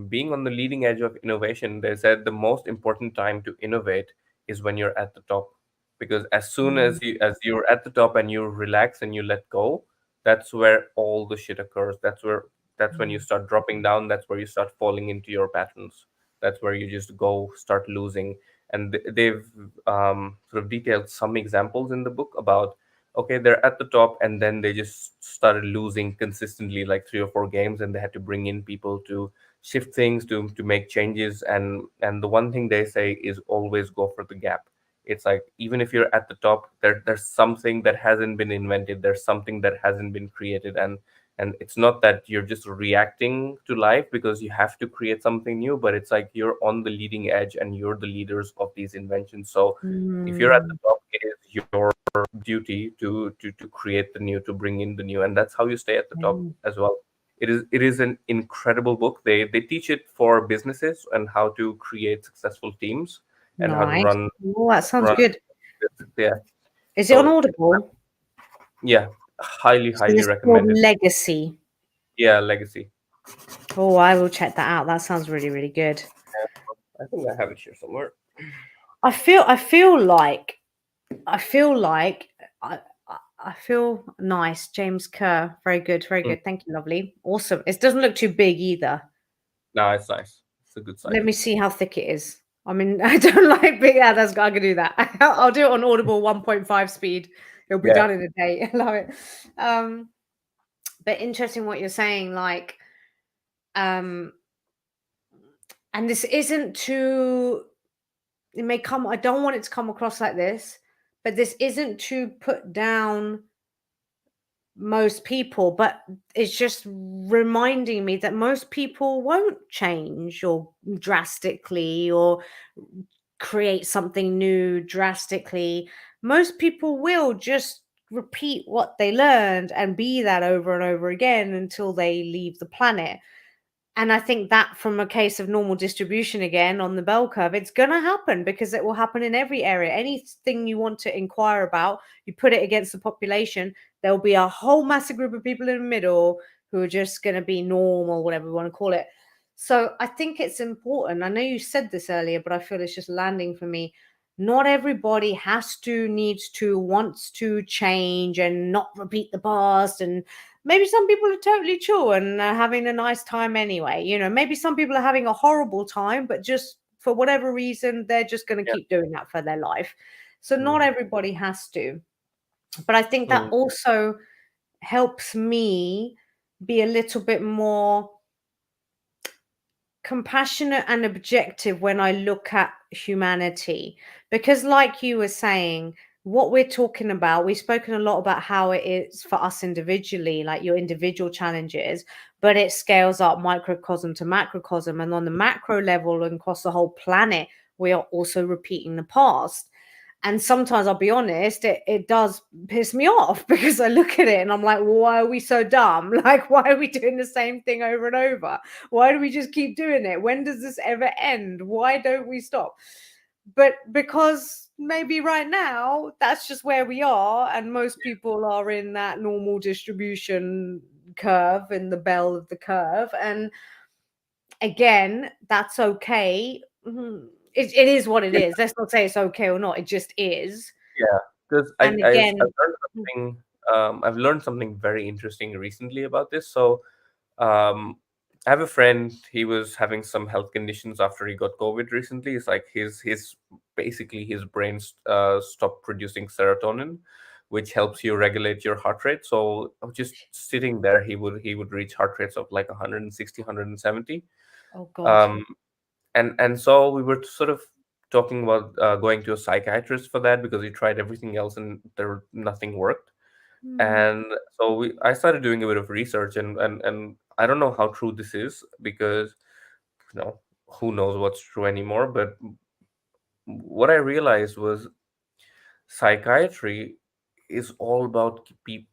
being on the leading edge of innovation. They said the most important time to innovate is when you're at the top, because as soon Mm, as you're at the top and you relax and you let go, that's where all the shit occurs. That's when you mm, start dropping down. That's where you start falling into your patterns. That's where you just go start losing. And they've sort of detailed some examples in the book about, okay, they're at the top and then they just started losing consistently, like 3 or 4 games, and they had to bring in people to shift things, to make changes. And the one thing they say is always go for the gap. It's like, even if you're at the top, there's something that hasn't been invented, there's something that hasn't been created. And it's not that you're just reacting to life because you have to create something new, but it's like you're on the leading edge and you're the leaders of these inventions. So if you're at the mm, top, it is your duty to create the new, to bring in the new, and that's how you stay at the top mm. as well. It is an incredible book. They teach it for businesses and how to create successful teams and how to Nice. Oh, that sounds run good. yeah. Is it on So Audible? yeah, highly So highly it's called recommended. Legacy. Yeah, Legacy. Oh, I will check that out. That sounds really, really good. I think I have it here somewhere. I feel like I feel nice. James Kerr, very good, very Mm. good. Thank you, lovely, awesome. It doesn't look too big either. No, it's nice. It's a good size Let me book. see how thick it is. I mean, I don't like big. Yeah, that's I can do that. I'll do it on Audible 1.5 speed. It'll be Yeah. done in a day. I love it. Um, but interesting what you're saying. Like, um, and this isn't to. It may come. I don't want it to come across like this, but this isn't to put down most people, but it's just reminding me that most people won't change or drastically or create something new drastically. Most people will just repeat what they learned and be that over and over again until they leave the planet. And I think that from a case of normal distribution again on the bell curve, it's going to happen because it will happen in every area. Anything you want to inquire about, you put it against the population, there'll be a whole massive group of people in the middle who are just going to be normal, whatever we want to call it. So I think it's important. I know you said this earlier, but I feel it's just landing for me. Not everybody has to, needs to, wants to change and not repeat the past. And maybe some people are totally chill and having a nice time anyway. Maybe some people are having a horrible time, but just for whatever reason, they're just going to Yeah. keep doing that for their life. So not Mm. everybody has to. But I think that Mm. also helps me be a little bit more compassionate and objective when I look at humanity. Because, like you were saying, what we're talking about, we've spoken a lot about how it is for us individually, like your individual challenges. but it scales up microcosm to macrocosm. And on the macro level and across the whole planet, we are also repeating the past. And sometimes I'll be honest, it does piss me off because I look at it and I'm like, why are we so dumb? Like, why are we doing the same thing over and over? Why do we just keep doing it? When does this ever end? Why don't we stop? But because maybe right now that's just where we are, and most people are in that normal distribution curve, in the bell of the curve. And again, that's okay. It is what it Yeah, is. Let's not say it's okay or not. It just is. yeah. Because And again, I've learned something very interesting recently about this. So um, I have a friend. He was having some health conditions after he got COVID recently. It's like his basically his brain stopped producing serotonin, which helps you regulate your heart rate. So just sitting there, he would reach heart rates of like 160, 170. oh God. Um, and so we were sort of talking about going to a psychiatrist for that because he tried everything else and nothing worked. Hmm. And so I started doing a bit of research, and I don't know how true this is because you know who knows what's true anymore. But what I realized was psychiatry is all about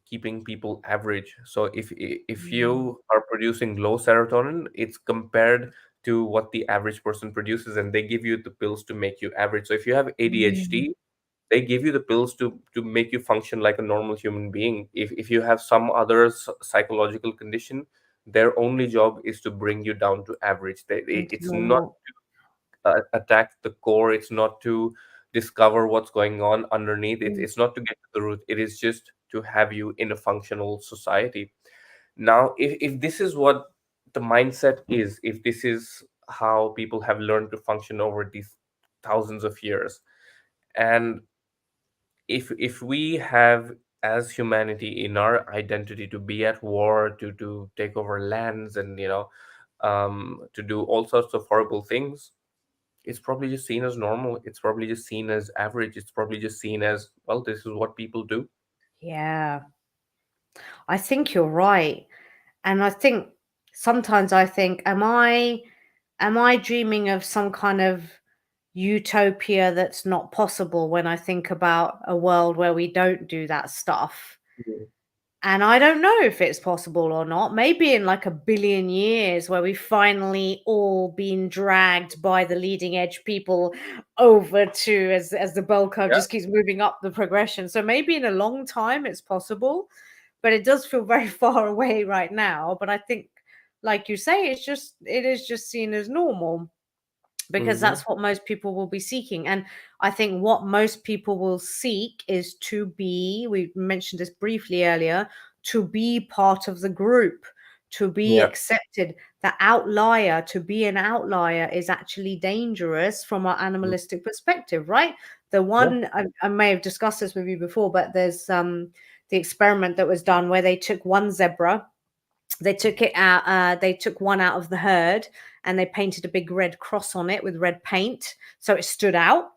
keeping people average. So if Mm. you are producing low serotonin, it's compared to what the average person produces, and they give you the pills to make you average. So if you have Mm. ADHD, they give you the pills to make you function like a normal human being. If you have some other psychological condition, their only job is to bring you down to average. Into It's not normal. attack the core. It's not to discover what's going on underneath. Mm. It's not to get to the root. It is just to have you in a functional society. Now, if this is what the mindset is, if this is how people have learned to function over these thousands of years, and if we have as humanity in our identity to be at war, to take over lands, and to do all sorts of horrible things, it's probably just seen as normal. It's probably just seen as average. It's probably just seen as, well, this is what people do. Yeah, I think you're right. And I think sometimes I think, am I dreaming of some kind of utopia that's not possible when I think about a world where we don't do that stuff? Mhm. And I don't know if it's possible or not. Maybe in like a billion years, where we finally all been dragged by the leading edge people over to, as the bell curve Yeah. just keeps moving up the progression. So maybe in a long time it's possible, but it does feel very far away right now. But I think, like you say, it is just seen as normal because Hmm. that's what most people will be seeking. And I think what most people will seek is to be, we mentioned this briefly earlier, to be part of the group, to be Yeah. accepted. The outlier, to be an outlier, is actually dangerous from our Mm. animalistic perspective, right? The Yeah. one, I may have discussed this with you before, but there's the experiment that was done where they took one zebra, they took it out, they took one out of the herd, and they painted a big red cross on it with red paint so it stood out,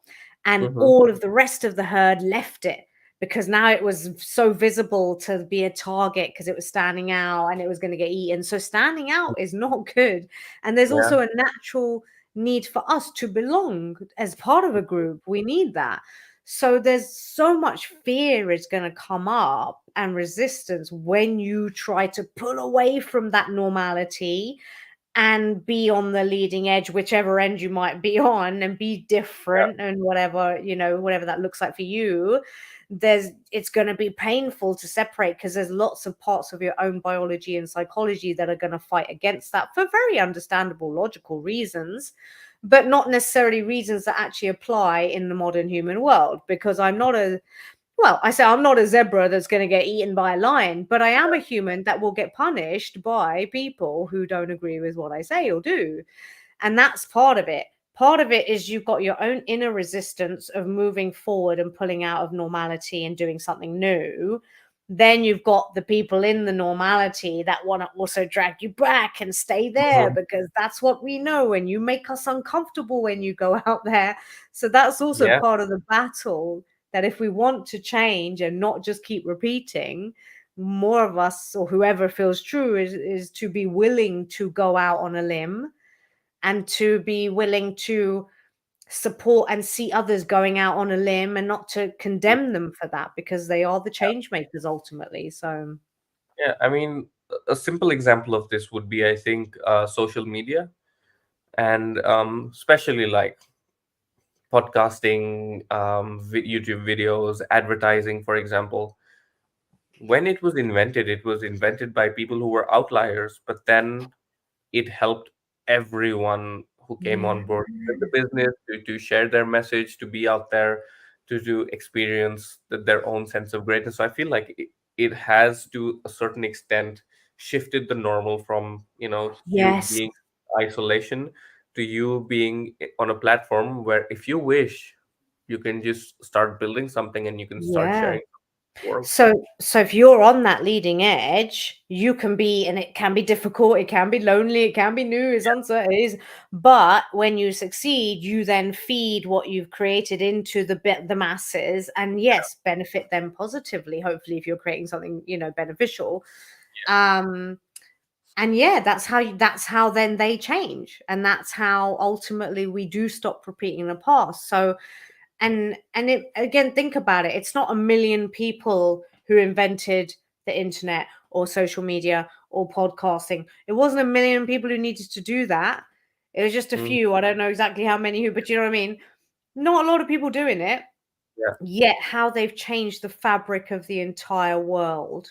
and Hmm. all of the rest of the herd left it because now it was so visible to be a target because it was standing out and it was going to get eaten. So standing out is not good. And there's Yeah. also a natural need for us to belong as part of a group. We need that. So there's so much fear is going to come up and resistance when you try to pull away from that normality and be on the leading edge, whichever end you might be on, and be Yeah. different and whatever, whatever that looks like for you. It's going to be painful to separate because there's lots of parts of your own biology and psychology that are going to fight against that for very understandable logical reasons, but not necessarily reasons that actually apply in the modern human world. Because I say I'm not a zebra that's going to get eaten by a lion, but I am a human that will get punished by people who don't agree with what I say or do. And that's part of it. Part of it is you've got your own inner resistance of moving forward and pulling out of normality and doing something new. Then you've got the people in the normality that want to also drag you back and stay there Hmm. because that's what we know. And you make us uncomfortable when you go out there. So that's also Yeah. part of the battle, that if we want to change and not just keep repeating, more of us, or whoever feels true, is to be willing to go out on a limb and to be willing to support and see others going out on a limb, and not to condemn them for that, because they are the change makers ultimately. So Yeah, I mean, a simple example of this would be, I think, social media, and especially like podcasting, YouTube videos, advertising, for example. When it was invented by people who were outliers, but then it helped everyone who came yeah, on board with the business to share their message, to be out there, to experience their own sense of greatness. So I feel like it has, to a certain extent, shifted the normal from, you yes, being isolation to you being on a platform where, if you wish, you can just start building something and you can start yeah. sharing the world. So if you're on that leading edge, you can be, and it can be difficult, it can be lonely, it can be new, it's uncertain, it is. But when you succeed, you then feed what you've created into the masses, and yes, benefit them positively. Hopefully, if you're creating something, beneficial. Um, and yeah, that's how then they change, and that's how ultimately we do stop repeating the past. So, and it, again, think about it, it's not a million people who invented the internet or social media or podcasting. It wasn't a million people who needed to do that. It was just a Mm, few. I don't know exactly how many who, but you know what I mean. Not a lot of people doing it, yeah, yet how they've changed the fabric of the entire world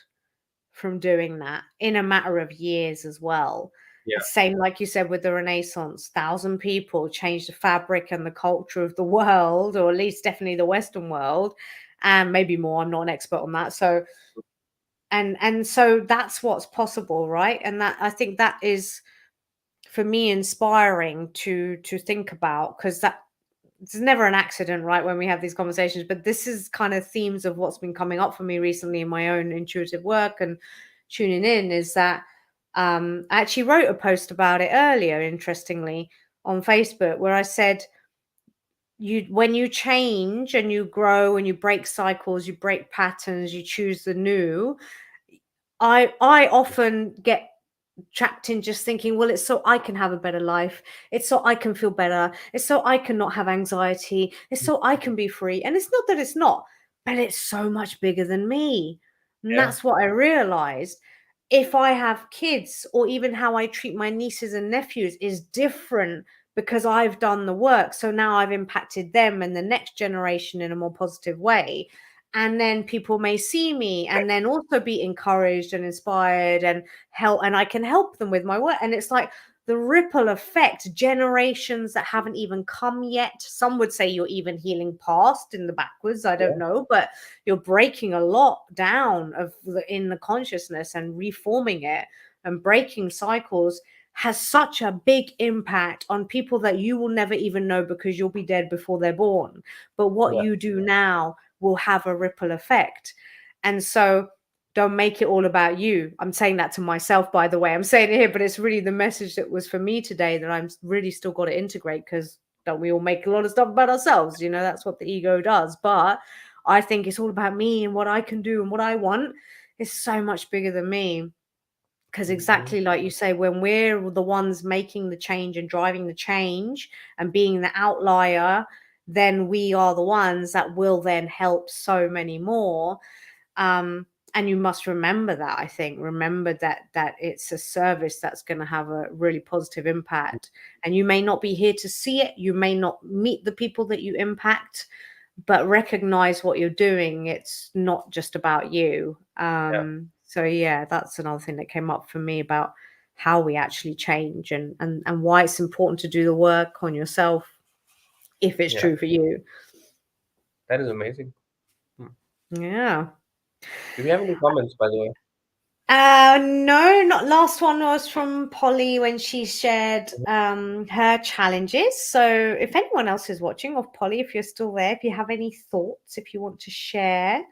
from doing that in a matter of years as well. yeah, Same like you said with the Renaissance, 1,000 people changed the fabric and the culture of the world, or at least definitely the Western world, and maybe more. I'm not an expert on that. So and so that's what's possible, right? And that, I think, that is, for me, inspiring to think about, because that, it's never an accident, right, when we have these conversations. But this is kind of themes of what's been coming up for me recently in my own intuitive work and tuning in, is that I actually wrote a post about it earlier, interestingly, on Facebook, where I said, you, when you change and you grow and you break cycles, you break patterns, you choose the new. I often get trapped in just thinking, well, it's so I can have a better life. It's so I can feel better. It's so I can not have anxiety. It's so I can be free. And it's not that it's not, but it's so much bigger than me. And yeah, that's what I realized. If I have kids, or even how I treat my nieces and nephews is different, because I've done the work. So now I've impacted them and the next generation in a more positive way. And then people may see me and then also be encouraged and inspired and help, and I can help them with my work. And it's like the ripple effect, generations that haven't even come yet. Some would say you're even healing past in the backwards, I don't yeah, know, but you're breaking a lot down in the consciousness and reforming it, and breaking cycles has such a big impact on people that you will never even know, because you'll be dead before they're born. But what yeah, you do now will have a ripple effect. And so don't make it all about you. I'm saying that to myself, by the way. I'm saying it here, but it's really the message that was for me today, that I'm really still got to integrate, because don't we all make a lot of stuff about ourselves? That's what the ego does. But I think it's all about me and what I can do and what I want is so much bigger than me. Because mhm, exactly like you say, when we're the ones making the change and driving the change and being the outlier, then we are the ones that will then help so many more. And you must remember that. I think, remember that it's a service that's going to have a really positive impact, and you may not be here to see it, you may not meet the people that you impact, but recognize what you're doing. It's not just about you. yeah, So yeah, that's another thing that came up for me about how we actually change, and why it's important to do the work on yourself if it's yeah. true for you. That is amazing. Hmm. Yeah. Do we have any comments, by the way? No, not last one was from Polly when she shared Mhm. her challenges. So if anyone else is watching, or Polly, if you're still there, if you have any thoughts, if you want to share,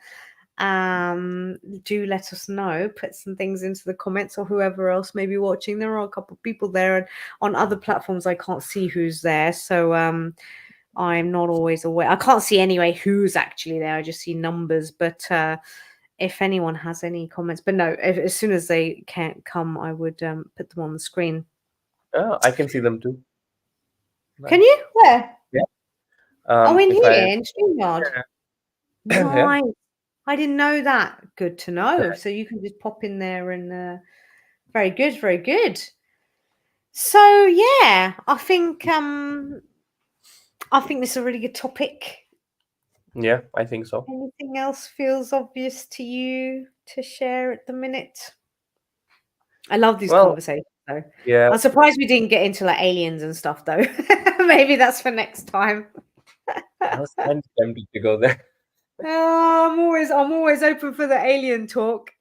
do let us know. Put some things into the comments, or whoever else may be watching. There are a couple of people there, and on other platforms I can't see who's there. So I'm not always aware. I can't see anyway who's actually there. I just see numbers, but if anyone has any comments. But no, as soon as they can't come, I would put them on the screen. Oh, I can see them too. Can Nice. you? Where? Yeah. Oh, in If I here in StreamYard. yeah, Nice. I didn't know that. Good to know. So you can just pop in there and very good, very good. So yeah, I think this is a really good topic. yeah, I think so. Anything else feels obvious to you to share at the minute? I love these Well, conversations though. yeah, I'm surprised we didn't get into like aliens and stuff though. Maybe that's for next time. I was kind of tempted to go there. I'm always open for the alien talk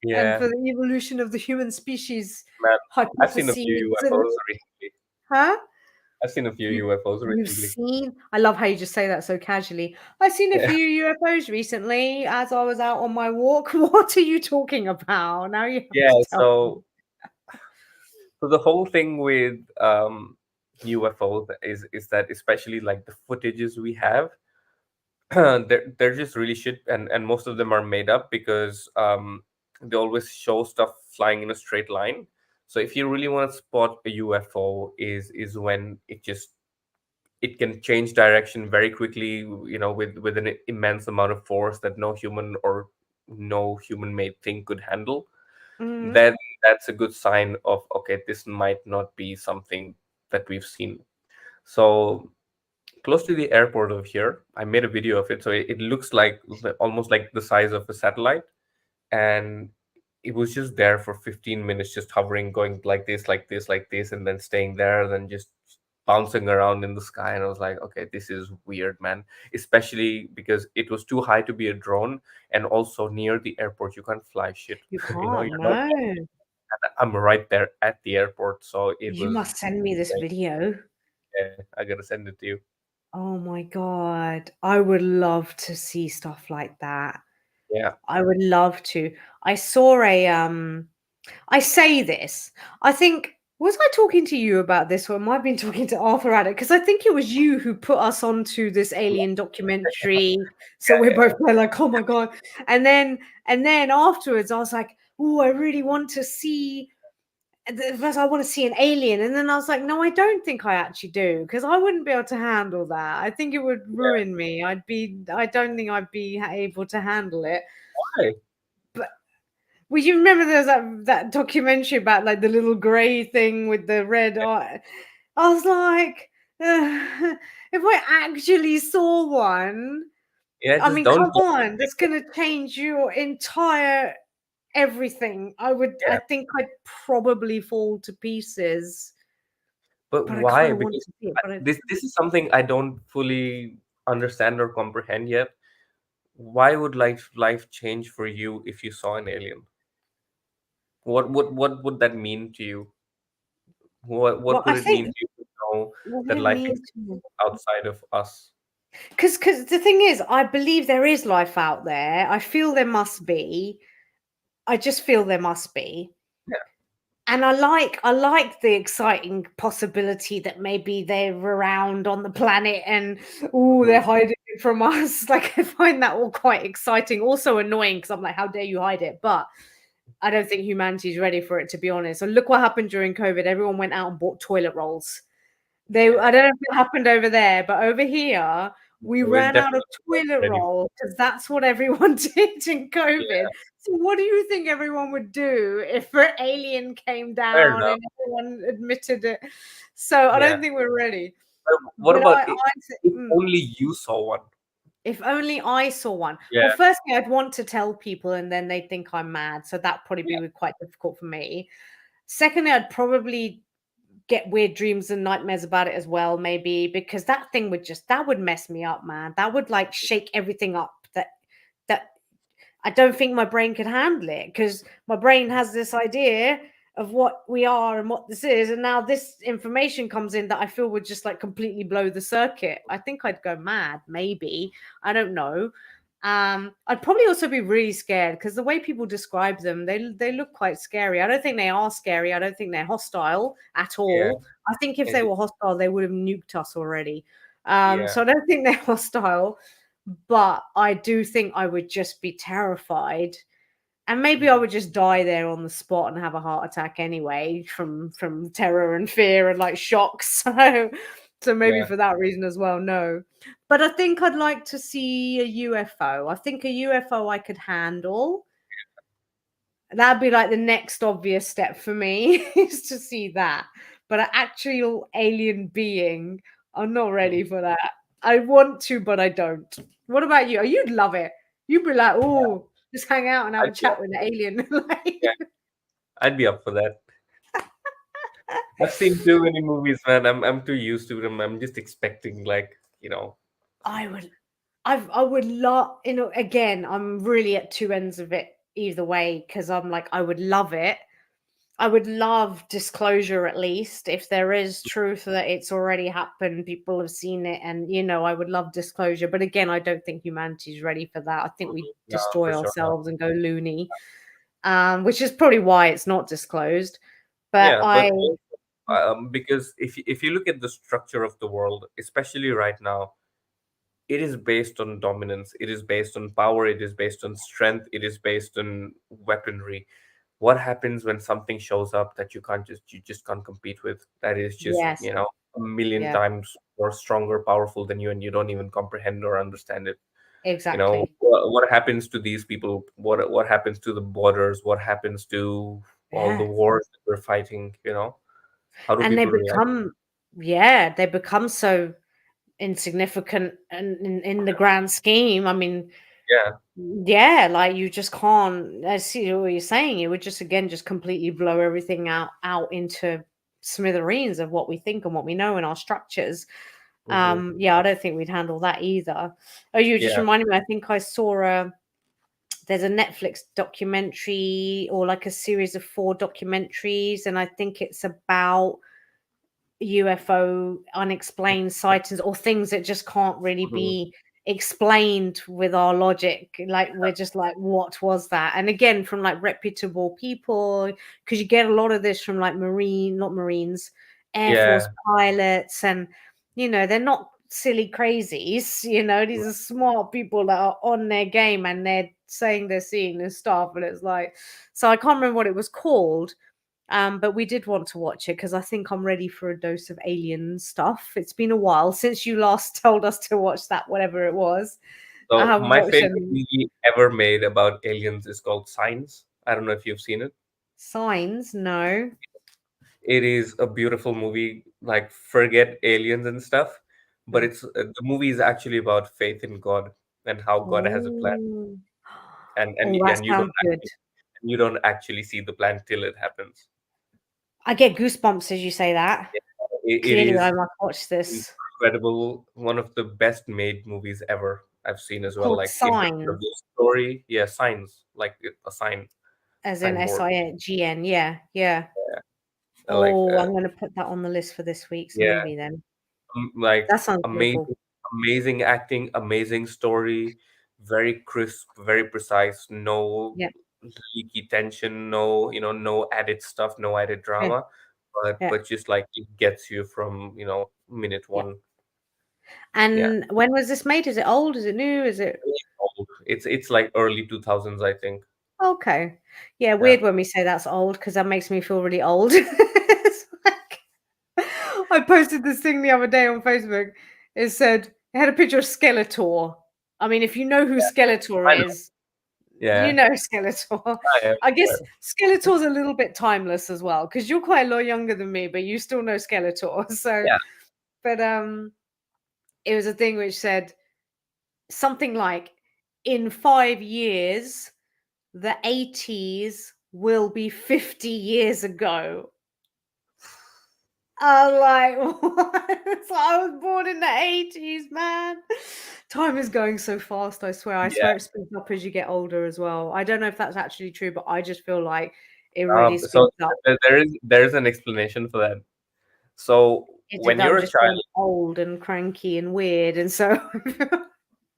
and Yeah, for the evolution of the human species man. I've seen a few hypotheses and UFOs recently. huh? I've seen a few You UFOs you've recently. seen I love how you just say that so casually. I've seen a Yeah. few UFOs recently as I was out on my walk. What are you talking about? Now you have Yeah, to tell me. so the whole thing with UFOs is that, especially like the footages we have, they're just really shit, and most of them are made up because they always show stuff flying in a straight line. So if you really want to spot a UFO, is when it can change direction very quickly, with an immense amount of force that no human made thing could handle. Mhm. Then that's a good sign of, okay, this might not be something that we've seen. So close to the airport of here, I made a video of it. So it looks like almost like the size of a satellite, and it was just there for 15 minutes, just hovering, going like this, like this, like this, and then staying there, then just bouncing around in the sky. And I was like, okay, this is weird, man. Especially because it was too high to be a drone, and also near the airport, you can't fly shit. You You're can't, not. no. I'm right there at the airport, so it You was. must send me this video. Yeah, I gotta send it to you. Oh my God. I would love to see stuff like that. Yeah, I would love to. I saw I say this. I think was I talking to you about this or am I been talking to Arthur at it? Because I think it was you who put us onto this alien documentary. So we're yeah, both there like, oh my God. And then afterwards I was like, oh, I really want to see first I want to see an alien. And then I was like, no, I don't think I actually do, because I wouldn't be able to handle that. I think it would yeah. ruin me. I don't think I'd be able to handle it. Why? But well, you remember there was that documentary about like the little grey thing with the red eye. I was like, if I actually saw one, Yeah, I just mean, don't. come on, that's gonna change your entire everything. I Yeah, think I'd probably fall to pieces, but but I why? kind of want Because to see it. But this is something I don't fully understand or comprehend yet. Why would life change for you if you saw an alien? What would that mean to you? well, What would I it mean think to you to know what would that it life mean exists to outside of us? because the thing is, I believe there is life out there. I feel there must be. I just feel there must be. Yeah. And I like the exciting possibility that maybe they're around on the planet and oh, Mhm. they're hiding it from us. Like I find that all quite exciting, also annoying because I'm like, how dare you hide it? But I don't think humanity's ready for it, to be honest. So look what happened during COVID. Everyone went out and bought toilet rolls. I don't Yeah, know if it happened over there, but over here, we we're ran out definitely of not toilet ready. roll because that's what everyone did in COVID. Yeah, So what do you think everyone would do if an alien came fair down enough. and everyone admitted it? So I Yeah. don't think we're ready. But what But about if mm, only you saw one? if only I saw one. Well, Yeah, firstly, I'd want to tell people and then they'd think I'm mad. So that'd probably yeah, be quite difficult for me. Secondly, I'd probably get weird dreams and nightmares about it as well, maybe, because that thing that would mess me up, man. That would like shake everything up that I don't think my brain could handle it, because my brain has this idea of what we are and what this is, and now this information comes in that I feel would just like completely blow the circuit. I think I'd go mad, maybe. I don't know. I'd probably also be really scared because the way people describe them, they look quite scary. I don't think they are scary. I don't think they're hostile at yeah, all. I think if and they were hostile, they would have nuked us already. yeah, So I don't think they're hostile. but I do think I would just be terrified, and maybe I Mhm. would just die there on the spot and have a heart attack anyway from terror and fear and like shock. So maybe Yeah, for that reason as well, no. But I think I'd like to see a UFO. I think a UFO I could handle. That'd be like the next obvious step for me is to see that. But an actual alien being, I'm not mhm. ready for that. I want to, but I don't. What about you? Oh, you'd love it. You'd be like, oh, just hang out and have I'd a be chat up. with the alien. Like, Yeah, I'd be up for that. I've seen too many movies, man. I'm too used to them. I'm just expecting like, you know, I would, I would love, again, I'm really at two ends of it either way because I'm like, I would love it. I would love disclosure at least. If there is truth that it's already happened, people have seen it, and I would love disclosure. But again, I don't think humanity's ready for that. I think we no, destroy for sure not. ourselves and go loony, which is probably why it's not disclosed. But Yeah, but I, also, because if you look at the structure of the world, especially right now, it is based on dominance. It is based on power. It is based on strength. It is based on weaponry. What happens when something shows up that you just can't compete with? That is just, yes, a million yeah, times more stronger, powerful than you, and you don't even comprehend or understand it. exactly. What happens to these people? What happens to the borders? What happens to all the Yeah, wars that we're fighting? How do and they people react? become, yeah, they become so insignificant and in the grand scheme. I mean, Yeah. yeah, like you just can't. I see what you're saying. It would just again just completely blow everything out into smithereens of what we think and what we know in our structures. Hmm. Yeah, I don't think we'd handle that either. Oh, you just Yeah. reminded me. I think I saw there's a Netflix documentary or like a series of four documentaries, and I think it's about UFO unexplained sightings or things that just can't really Mhm. be explained with our logic. Like we're just like, what was that? And again, from like reputable people, because you get a lot of this from like not Marines, Air Force Yeah. pilots, and they're not silly crazies. These are smart people that are on their game and they're saying they're seeing this stuff. And it's like, so I can't remember what it was called, but we did want to watch it because I think I'm ready for a dose of alien stuff. It's been a while since you last told us to watch that, whatever it was. I So haven't my watched favorite any movie ever made about aliens is called Signs. I don't know if you've seen it. signs. No. It is a beautiful movie. Like forget aliens and stuff, but Mm. the movie is actually about faith in God and how God has a plan, Oh. and and Oh, that and sounds good. you don't actually see the plan till it happens. I get goosebumps as you say that. It Clearly, I is must watch this. incredible. One of the best made movies ever I've seen as well. Called Like in terms of Signs, the story, yeah, signs like a as in signboard. SIGN. Yeah, yeah. Like Oh, I'm going to put that on the list for this week's yeah, movie then. like That sounds beautiful. amazing acting, amazing story, very crisp, very precise, no Yeah, leaky tension, no, no added stuff, no added yeah, drama, but yeah, just like it gets you from, minute yeah. one. Yeah. And when was this made? Is it old? Is it new? Is it Really old. It's like early 2000s, I think. okay? Yeah, Yeah. weird when we say that's old because that makes me feel really old. It's like, I posted this thing the other day on Facebook. It had a picture of Skeletor. I mean, if you know who Skeletor I know. is, you Yeah. know Skeletor. I am. I guess Skeletor's a little bit timeless as well because you're quite a lot younger than me, but you still know Skeletor. So, Yeah. but it was a thing which said something like, in 5 years, the 80s will be 50 years ago. I was like, what? It's like, I was born in the 80s, man. Time is going so fast, I swear. I Yeah. swear it speeds up as you get older as well. I don't know if that's actually true, but I just feel like it really So speeds up. there is an explanation for that. So Is it when that I'm you're a just feeling child, old and cranky and weird? And so,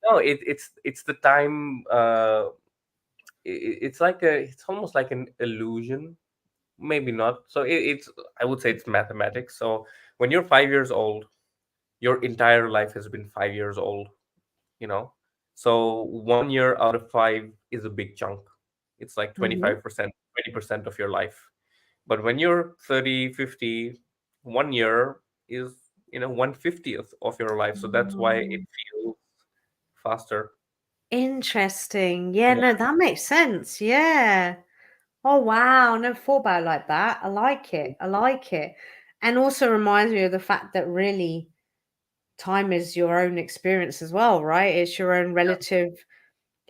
no, it's the time. It's like it's almost like an illusion. Maybe not. So it's I would say it's mathematics. So when you're 5 years old, your entire life has been 5 years old. You know. So 1 year out of 5 is a big chunk. It's like Hmm. 25%, 20% of your life. But when you're 30, 50, 1 year is, 1/50th of your life. So that's why it Mm, feels faster. interesting. Yeah, Yeah. no, that makes sense. Yeah. Oh wow, never thought about it like that. I like it. I like it. And also reminds me of the fact that really time is your own experience as well, right? It's your own relative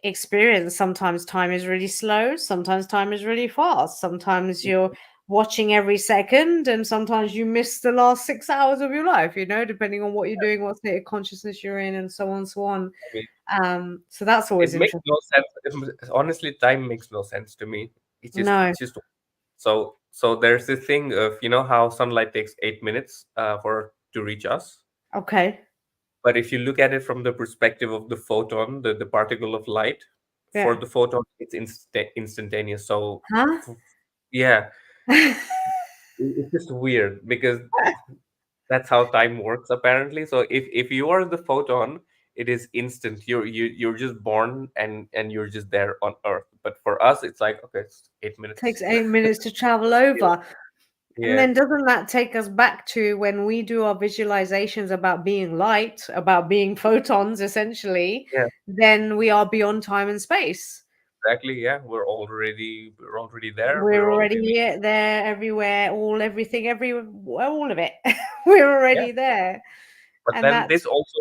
experience. Sometimes time is really slow, sometimes time is really fast. Sometimes you're watching every second, and sometimes you miss the last 6 hours of your life, depending on what you're doing, what state of consciousness you're in, and so on and so on. I mean, So that's it always makes interesting. no sense. Honestly, time makes no sense to me. No. It's just so there's this thing of, how sunlight takes 8 minutes for to reach us. Okay. But if you look at it from the perspective of the photon, the particle of light, for Yeah. the photon, it's instantaneous. So, Huh? f- yeah, it's just weird because that's how time works apparently. So if you are the photon, it is instant. You're just born and you're just there on Earth. But for us, it's like, okay, it's 8 minutes. Takes 8 minutes to travel over. And Yeah, then doesn't that take us back to when we do our visualizations about being light, about being photons, essentially, yeah, then we are beyond time and space. exactly. Yeah, we're already there. We're We're already already here, there, everywhere, everything, all of it. We're yeah. already there. But And then that's, this also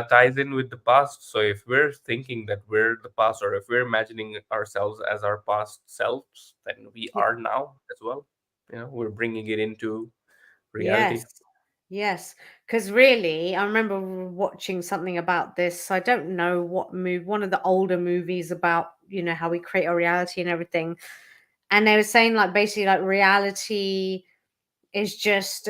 ties in with the past. So if we're thinking that we're the past, or if we're imagining ourselves as our past selves, then we yeah, are now as well. We're bringing it into yes, reality. yes. Because really, I remember watching something about this. I don't know what movie, one of the older movies about, how we create our reality and everything. And they were saying, like, basically, like, reality is just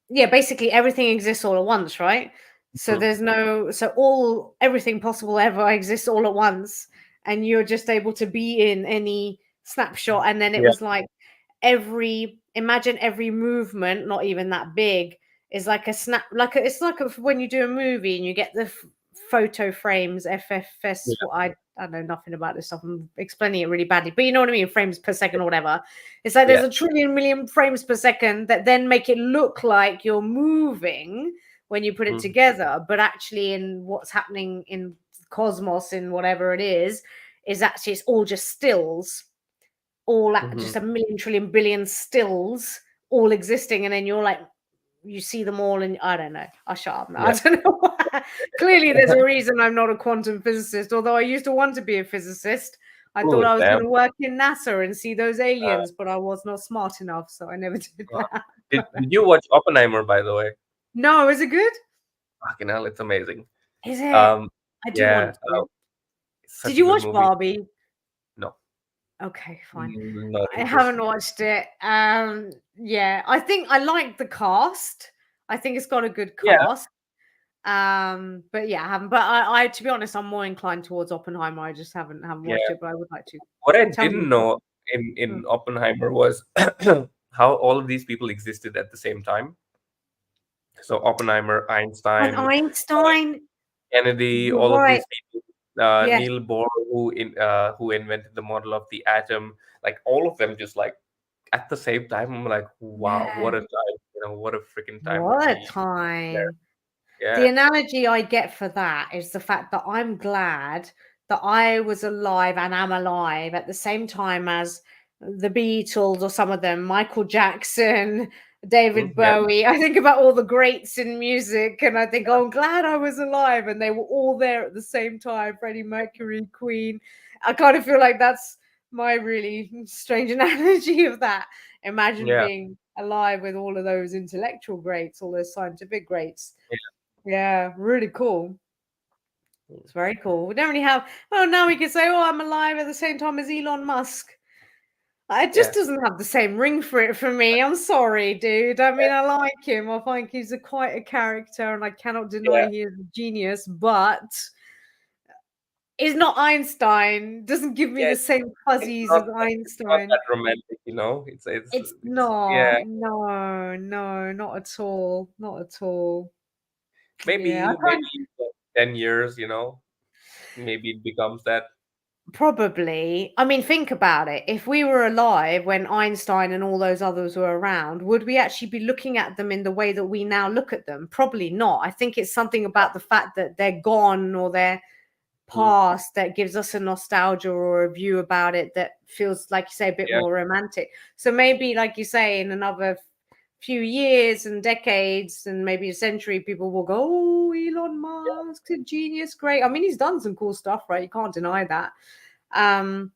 yeah, basically everything exists all at once, right? So Mhm. there's no, so all everything possible ever exists all at once, and you're just able to be in any snapshot. And then it Yeah. was like, every imagine every movement, not even that big, is like a snap, it's like when you do a movie and you get the photo frames, FFS. Yeah. What I know nothing about this stuff. I'm explaining it really badly, but you know what I mean, frames per second or whatever. It's like there's Yeah. a trillion million frames per second that then make it look like you're moving when you put it Mhm. together, but actually in what's happening in cosmos, in whatever it is actually it's all just stills, Mhm. just a million trillion billion stills all existing, and then you're like, you see them all, and I don't know. I shut up now. I Yeah. don't know. Clearly, there's a reason I'm not a quantum physicist. Although I used to want to be a physicist, I thought Oh I was going damn. to work in NASA and see those Uh, aliens, but I was not smart enough, so I never did uh, that. did you watch Oppenheimer, by the way? No, is it good? Fucking hell, it's amazing. Is it? Um, I do yeah, want to. it's Did such a you good watch movie. Barbie? No, Okay, fine. not I haven't interested. watched it. Yeah, I think I like the cast. I think it's got a good Yeah, cast. But yeah, I haven't. But I, to be honest, I'm more inclined towards Oppenheimer. I just haven't watched yeah. it, but I would like to. What I Tell me. didn't know in Mm. Oppenheimer was how all of these people existed at the same time. So Oppenheimer, And Einstein, Einstein, Kennedy, you're all of right. these people, Yes. Neil Bohr, who invented the model of the atom, like all of them, just like at the same time. I'm like, wow, what Yeah. a time! What a freaking time to What a be there. time. The Yeah. analogy I get for that is the fact that I'm glad that I was alive and am alive at the same time as the Beatles, or some of them, Michael Jackson, Mhm. David Yeah. Bowie. I think about all the greats in music, and I think, oh, I'm glad I was alive and they were all there at the same time. Freddie Mercury, Queen. I kind of feel like that's my really strange analogy of that. Imagine Yeah. being alive with all of those intellectual greats, all those scientific greats. Yeah, really cool. Yeah. It's very cool. We don't really have. Well, now we can say, "Oh, I'm alive at the same time as Elon Musk." It just Yes. doesn't have the same ring for it for me. I'm sorry, dude. I mean, I like him. I think he's quite a character, and I cannot Yeah. deny he is a genius. But he's not Einstein. Doesn't give me Yeah. the same It's fuzzies not as that, it's not Einstein. that romantic. It's It's yeah. not. No, no, not at all. Not at all. Yeah, I Maybe kind. 10 years, maybe it becomes that. Probably. I mean, think about it. If we were alive when Einstein and all those others were around, would we actually be looking at them in the way that we now look at them? Probably not. I think it's something about the fact that they're gone or they're Mm, past that gives us a nostalgia or a view about it that feels, like you say, a bit yeah, more romantic. So maybe, like you say, in another few years and decades and maybe a century, people will go, "Oh, Elon Musk, a genius, great." I mean, he's done some cool stuff, right? You can't deny that. Um,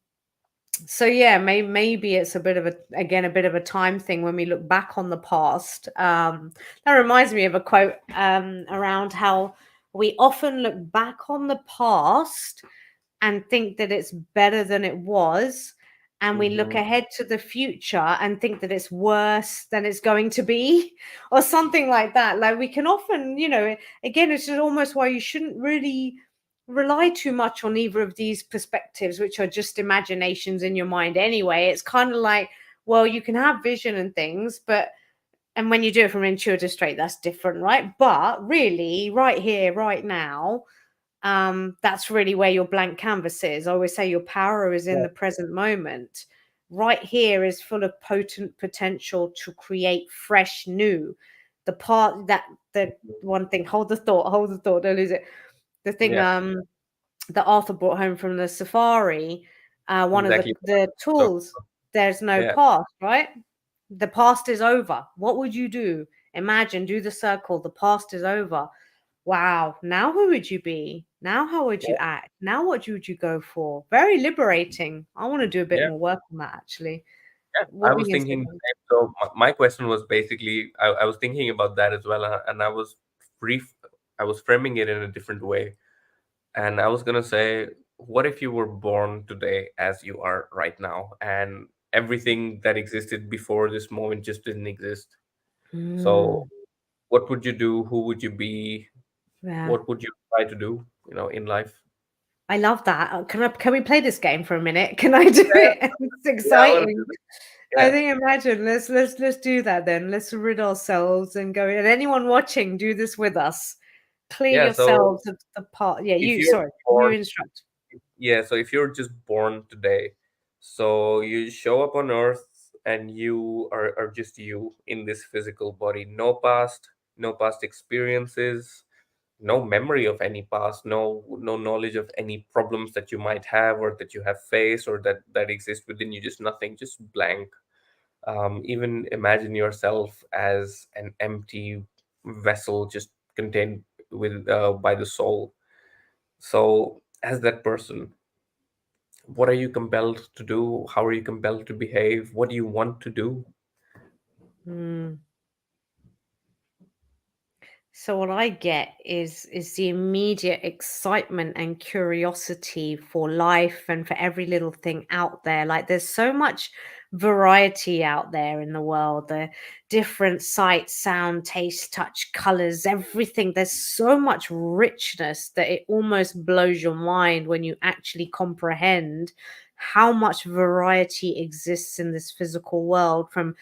so yeah, maybe it's a bit of a bit of a time thing when we look back on the past. That reminds me of a quote around how we often look back on the past and think that it's better than it was, and we look hmm, ahead to the future and think that it's worse than it's going to be, or something like that. Like we can often, again, it's just almost why you shouldn't really rely too much on either of these perspectives, which are just imaginations in your mind anyway. It's kind of like, well, you can have vision and things, but and when you do it from intuitive straight, that's different, right? But really, right here, right now, that's really where your blank canvas is. I always say your power is in yeah, the present moment. Right here is full of potent potential to create fresh new. The part that the one thing, hold the thought, don't lose it. The thing yeah, that Arthur brought home from the safari, one of exactly. the So, tools, there's no yeah, past, right? The past is over. What would you do? Imagine, do the circle. The past is over. Wow. Now who would you be? Now how would you yeah, act? Now what would you go for? Very liberating. I want to do a bit yeah, more work on that actually. yeah. I What were was you going to say? thinking the same. So my question was basically, I was thinking about that as well, and brief, I was framing it in a different way. And I was gonna say, what if you were born today as you are right now, and everything that existed before this moment just didn't exist? So, Mm, what would you do? Who would you be? yeah. What would you try to do, in life? I love that. Can we play this game for a minute? Can I do Yeah, it? It's yeah, I want to do exciting. that. I Yeah, think imagine let's do that then. Let's rid ourselves and go. And anyone watching, do this with us. Clear yeah. So yourselves of the part. Yeah, if you. you're Sorry, you born, instruct. yeah, so if you're just born today, so you show up on Earth and you are just you in this physical body. No past experiences, no memory of any past, no knowledge of any problems that you might have or that you have faced or that exist within you, just nothing, just blank. Even imagine yourself as an empty vessel just contained with by the soul. So as that person, what are you compelled to do? How are you compelled to behave? What do you want to do? Hmm. So what I get is the immediate excitement and curiosity for life and for every little thing out there. Like there's so much variety out there in the world. The different sight, sound, taste, touch, colors, everything. There's so much richness that it almost blows your mind when you actually comprehend how much variety exists in this physical world, from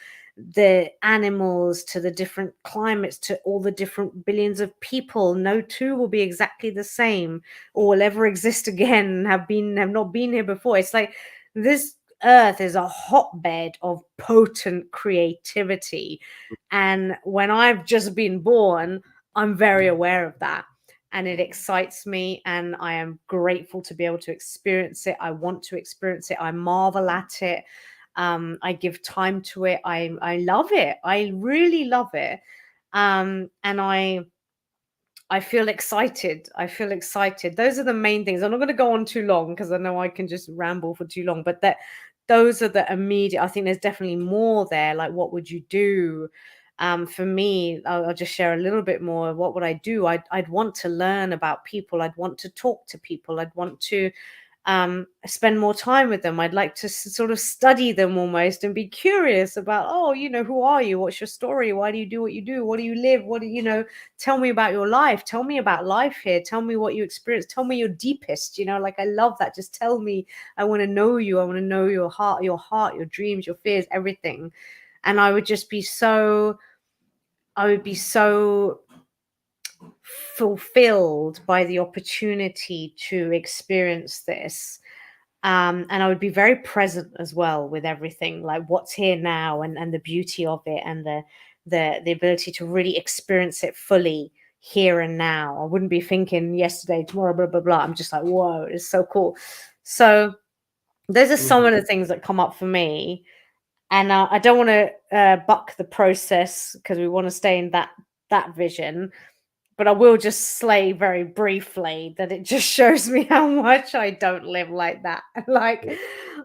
the animals to the different climates to all the different billions of people. No two will be exactly the same or will ever exist again and have not been here before. It's like this earth is a hotbed of potent creativity, and when I've just been born, I'm very aware of that, and it excites me, and I am grateful to be able to experience it. I want to experience it. I marvel at it. I give time to it. I love it. I really love it. And I feel excited. I feel excited. Those are the main things. I'm not going to go on too long because I know I can just ramble for too long, but that those are the immediate. I think there's definitely more there. Like, what would you do? For me, I'll just share a little bit more. What would I do? I'd want to learn about people. I'd want to talk to people. I'd want to spend more time with them. I'd like to sort of study them almost and be curious about, oh, who are you? What's your story? Why do you do what you do? What do you live? What do tell me about your life. Tell me about life here. Tell me what you experience. Tell me your deepest, like I love that. Just tell me. I want to know you. I want to know your dreams, your fears, everything. And I would be so fulfilled by the opportunity to experience this. And I would be very present as well with everything, like what's here now, and the beauty of it, and the ability to really experience it fully here and now. I wouldn't be thinking yesterday, tomorrow, blah blah blah. I'm just like, whoa, it's so cool. So those are some Mhm. of the things that come up for me, and I don't want to buck the process because we want to stay in that vision. But I will just say very briefly that it just shows me how much I don't live like that. Like,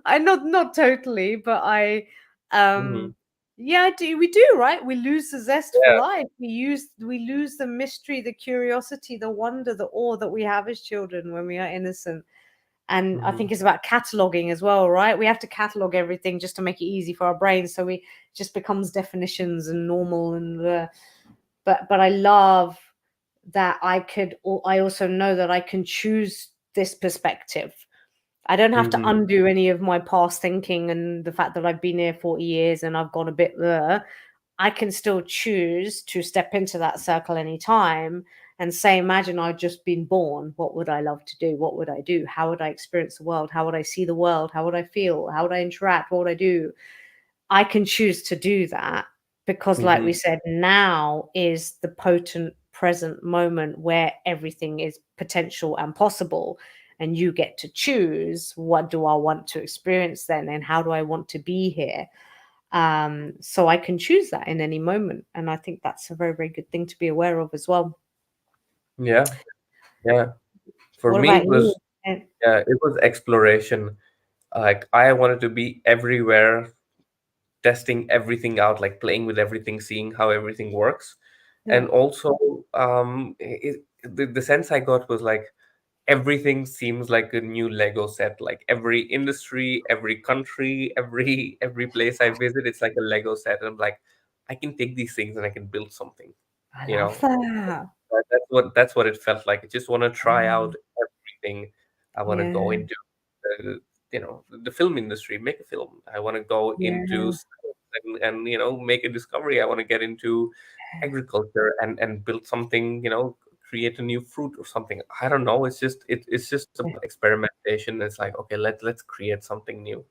I not totally, but I, Mhm. yeah, I do. We do, right? We lose the zest for Yeah. life. We lose the mystery, the curiosity, the wonder, the awe that we have as children when we are innocent. And I Mhm. think it's about cataloging as well, right? We have to catalog everything just to make it easy for our brains, so we just becomes definitions and normal and. But I love that I also know that I can choose this perspective. I don't have to Mhm. undo any of my past thinking and the fact that I've been here 40 years and I've gone a bit there. I can still choose to step into that circle anytime and say, imagine I'd just been born. What would I love to do? What would I do? How would I experience the world? How would I see the world? How would I feel? How would I interact? What would I do? I can choose to do that because, like we Mhm. said, now is the potent present moment where everything is potential and possible. And you get to choose, what do I want to experience then? And how do I want to be here? So I can choose that in any moment. And I think that's a very, very good thing to be aware of as well. Yeah. Yeah. For What me, about it you? was, yeah, it was exploration. Like I wanted to be everywhere, testing everything out, like playing with everything, seeing how everything works. Yeah. And also, the sense I got was like everything seems like a new Lego set. Like every industry, every country, every place I visit, it's like a Lego set. And I'm like, I can take these things and I can build something, I you love know. that. That's what it felt like. I just want to try out Mm, everything. I want to go yeah. into the film industry, make a film. I want to go into Yeah. science and make a discovery. I want to get into agriculture and build something. Create a new fruit or something. I don't know. It's just about experimentation. It's like, okay, let's create something new.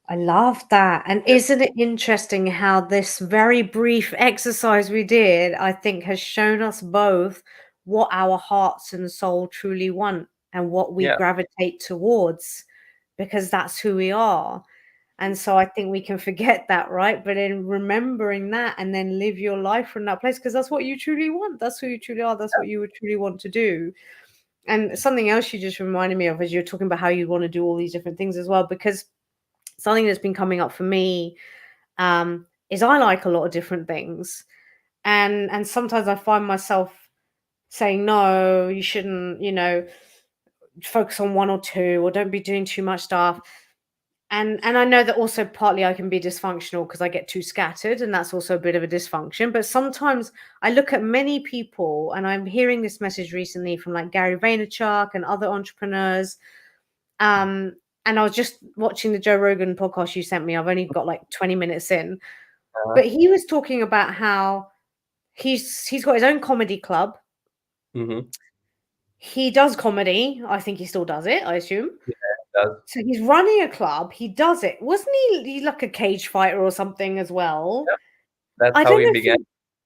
I love that. And Yeah, isn't it interesting how this very brief exercise we did, I think, has shown us both what our hearts and soul truly want and what we yeah, gravitate towards, because that's who we are. And so I think we can forget that, right? But in remembering that and then live your life from that place, because that's what you truly want. That's who you truly are. That's what you would truly want to do. And something else you just reminded me of as you're talking about how you want to do all these different things as well, because something that's been coming up for me is I like a lot of different things, and sometimes I find myself saying no, you shouldn't, focus on one or two, or don't be doing too much stuff. And I know that also partly I can be dysfunctional because I get too scattered, and that's also a bit of a dysfunction. But sometimes I look at many people, and I'm hearing this message recently from like Gary Vaynerchuk and other entrepreneurs. Um, and I was just watching the Joe Rogan podcast you sent me. I've only got like 20 minutes in, uh, but he was talking about how he's got his own comedy club. mm-hmm. He does comedy. I think he still does it, I assume. Yeah, it does. So he's running a club. He does it. Wasn't he like a cage fighter or something as well? Yeah, that's I how don't he know if began.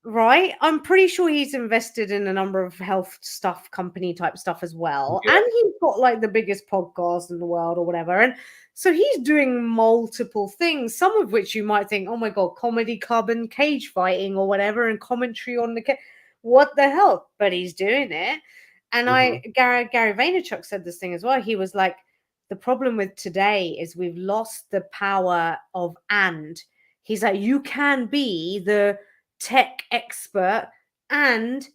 right? I'm pretty sure he's invested in a number of health stuff, company type stuff as well. Yeah. And he's got like the biggest podcast in the world or whatever. And so he's doing multiple things, some of which you might think, oh my God, comedy club and cage fighting or whatever, and commentary on what the hell? But he's doing it. And Mm-hmm. Gary Vaynerchuk said this thing as well. He was like, the problem with today is we've lost the power of and. He's like, you can be the tech expert and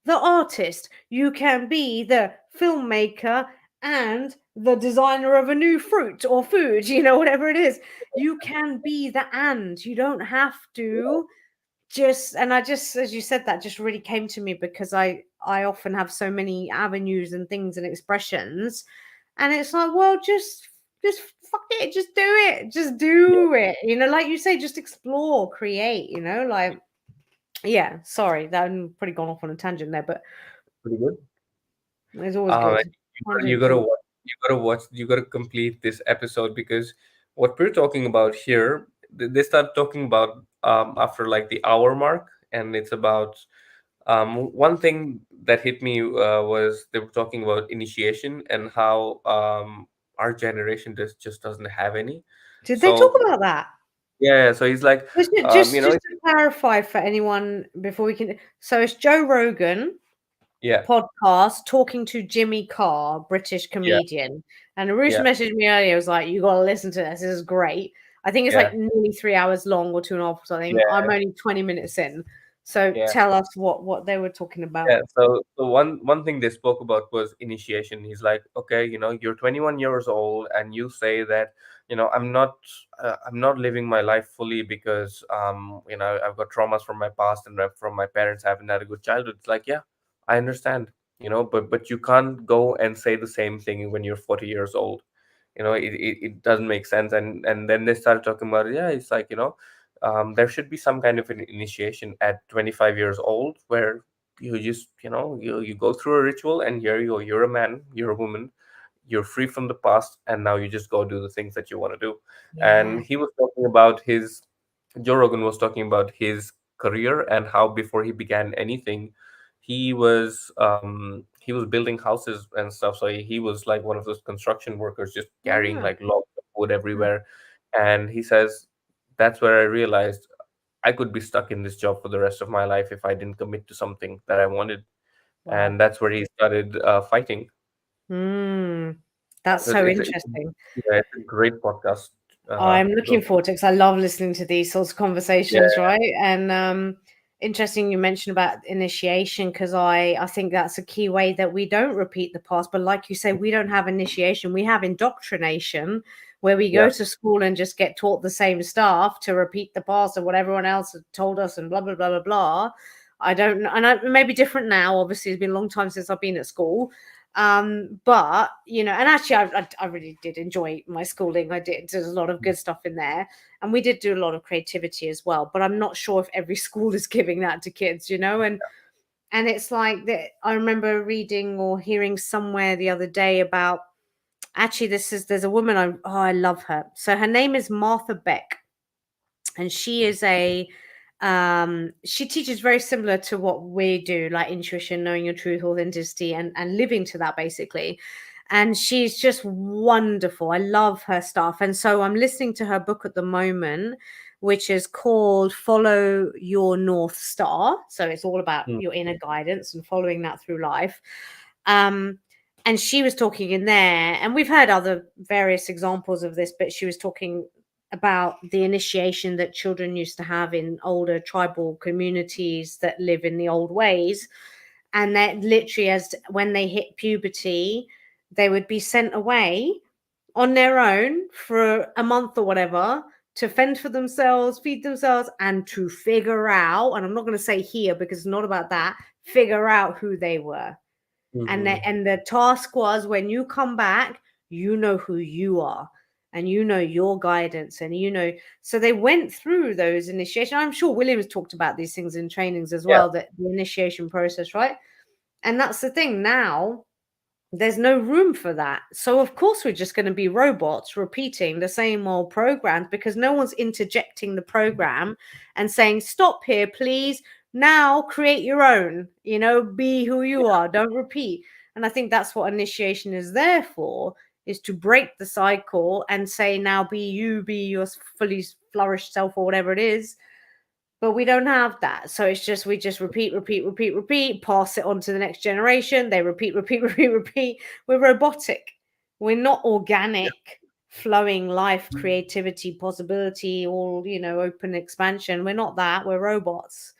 the artist. You can be the filmmaker and the designer of a new fruit or food, whatever it is. You can be the and. You don't have to just, and I just, as you said, that just really came to me because I often have so many avenues and things and expressions, and it's like, well, just fuck it, just do it, just Yeah. do it, like you say, just explore, create, like, yeah, sorry, that I'm pretty gone off on a tangent there, but pretty good. It's always good. You gotta 100%. watch. You gotta complete this episode because what we're talking about here, they start talking about after like the hour mark, and it's about one thing that hit me was they were talking about initiation and how our generation just doesn't have any. Did they talk So about that? yeah, so he's like, Just, you just, know, just to clarify for anyone before we can. So it's Joe Rogan yeah, podcast talking to Jimmy Carr, British yeah, comedian. And Aroosh yeah, messaged me earlier, was like, you got to listen to this. This is great. I think it's yeah, like nearly 3 hours long or 2.5 or something. I'm yeah. only 20 minutes in. So Yeah. tell us what they were talking about. Yeah, so one thing they spoke about was initiation. He's like, okay, you're 21 years old, and you say that, I'm not living my life fully because, I've got traumas from my past and from my parents haven't had a good childhood. It's like, yeah, I understand, but you can't go and say the same thing when you're 40 years old. It doesn't make sense. And then they started talking about, yeah, it's like, there should be some kind of an initiation at 25 years old where you just you go through a ritual, and here you go, you're a man, you're a woman, you're free from the past, and now you just go do the things that you want to do. And Yeah. he was talking about his Joe Rogan was talking about his career and how before he began anything, he was building houses and stuff. So he was like one of those construction workers, just carrying Ah, like logs of wood mm, everywhere. And he says that's where I realized I could be stuck in this job for the rest of my life if I didn't commit to something that I wanted. wow. And that's where he started fighting. Mm, that's So so it's interesting. yeah, it's a great podcast. I'm To go looking through. forward to it because I love listening to these sorts of Yeah, conversations, right? And interesting you mentioned about initiation because I think that's a key way that we don't repeat the past. But like you say, we don't have initiation; we have indoctrination, where we yeah, go to school and just get taught the same stuff to repeat the past of what everyone else had told us, and blah blah blah blah blah. I don't know, and it may be different now. Obviously, it's been a long time since I've been at school, but and actually I really did enjoy my schooling. I did, there's a lot of good stuff in there, and we did do a lot of creativity as well, but I'm not sure if every school is giving that to kids, and it's like that. I remember reading or hearing somewhere the other day about, actually, there's a woman, I love her. So her name is Martha Beck, and she is a she teaches very similar to what we do, like intuition, knowing your truth, authenticity, and living to that, basically. And she's just wonderful. I love her stuff, and so I'm listening to her book at the moment, which is called Follow Your North Star. So it's all about mm, your inner guidance and following that through life. um and she was talking in there, and we've heard other various examples of this, but she was talking about the initiation that children used to have in older tribal communities that live in the old ways. And that literally, as when they hit puberty, they would be sent away on their own for a month or whatever to fend for themselves, feed themselves, and to figure out, and I'm not going to say here because it's not about that, figure out who they were. And mm-hmm. the task was, when you come back, you know who you are, and you know your guidance, and so they went through those initiation. I'm sure Williams talked about these things in trainings as Yeah, well, that the initiation process, right? And that's the thing now, there's no room for that. So of course we're just going to be robots repeating the same old programs, because no one's interjecting the program and saying, stop here, please. Now create your own, be who you yeah, are. Don't repeat. And I think that's what initiation is there for, is to break the cycle and say, now be you, be your fully flourished self, or whatever it is. But we don't have that. So it's just, we just repeat, repeat, repeat, repeat, pass it on to the next generation. They repeat, repeat, repeat, repeat. We're robotic. We're not yeah. organic, flowing life, creativity, possibility, all, open expansion. We're not that. We're robots.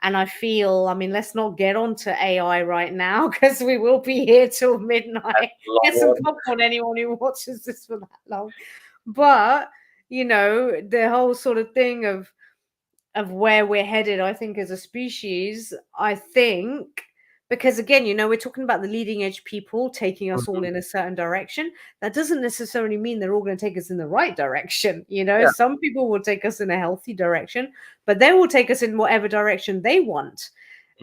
And I feel, I mean, let's not get onto AI right now because we will be here till midnight. That's a long Get some one. popcorn, anyone who watches this for that long. But, the whole sort of thing of where we're headed, I think, as a species, I think, because again, we're talking about the leading edge people taking us all Mhm. in a certain direction. That doesn't necessarily mean they're all going to take us in the right direction. Yeah, Some people will take us in a healthy direction, but they will take us in whatever direction they want.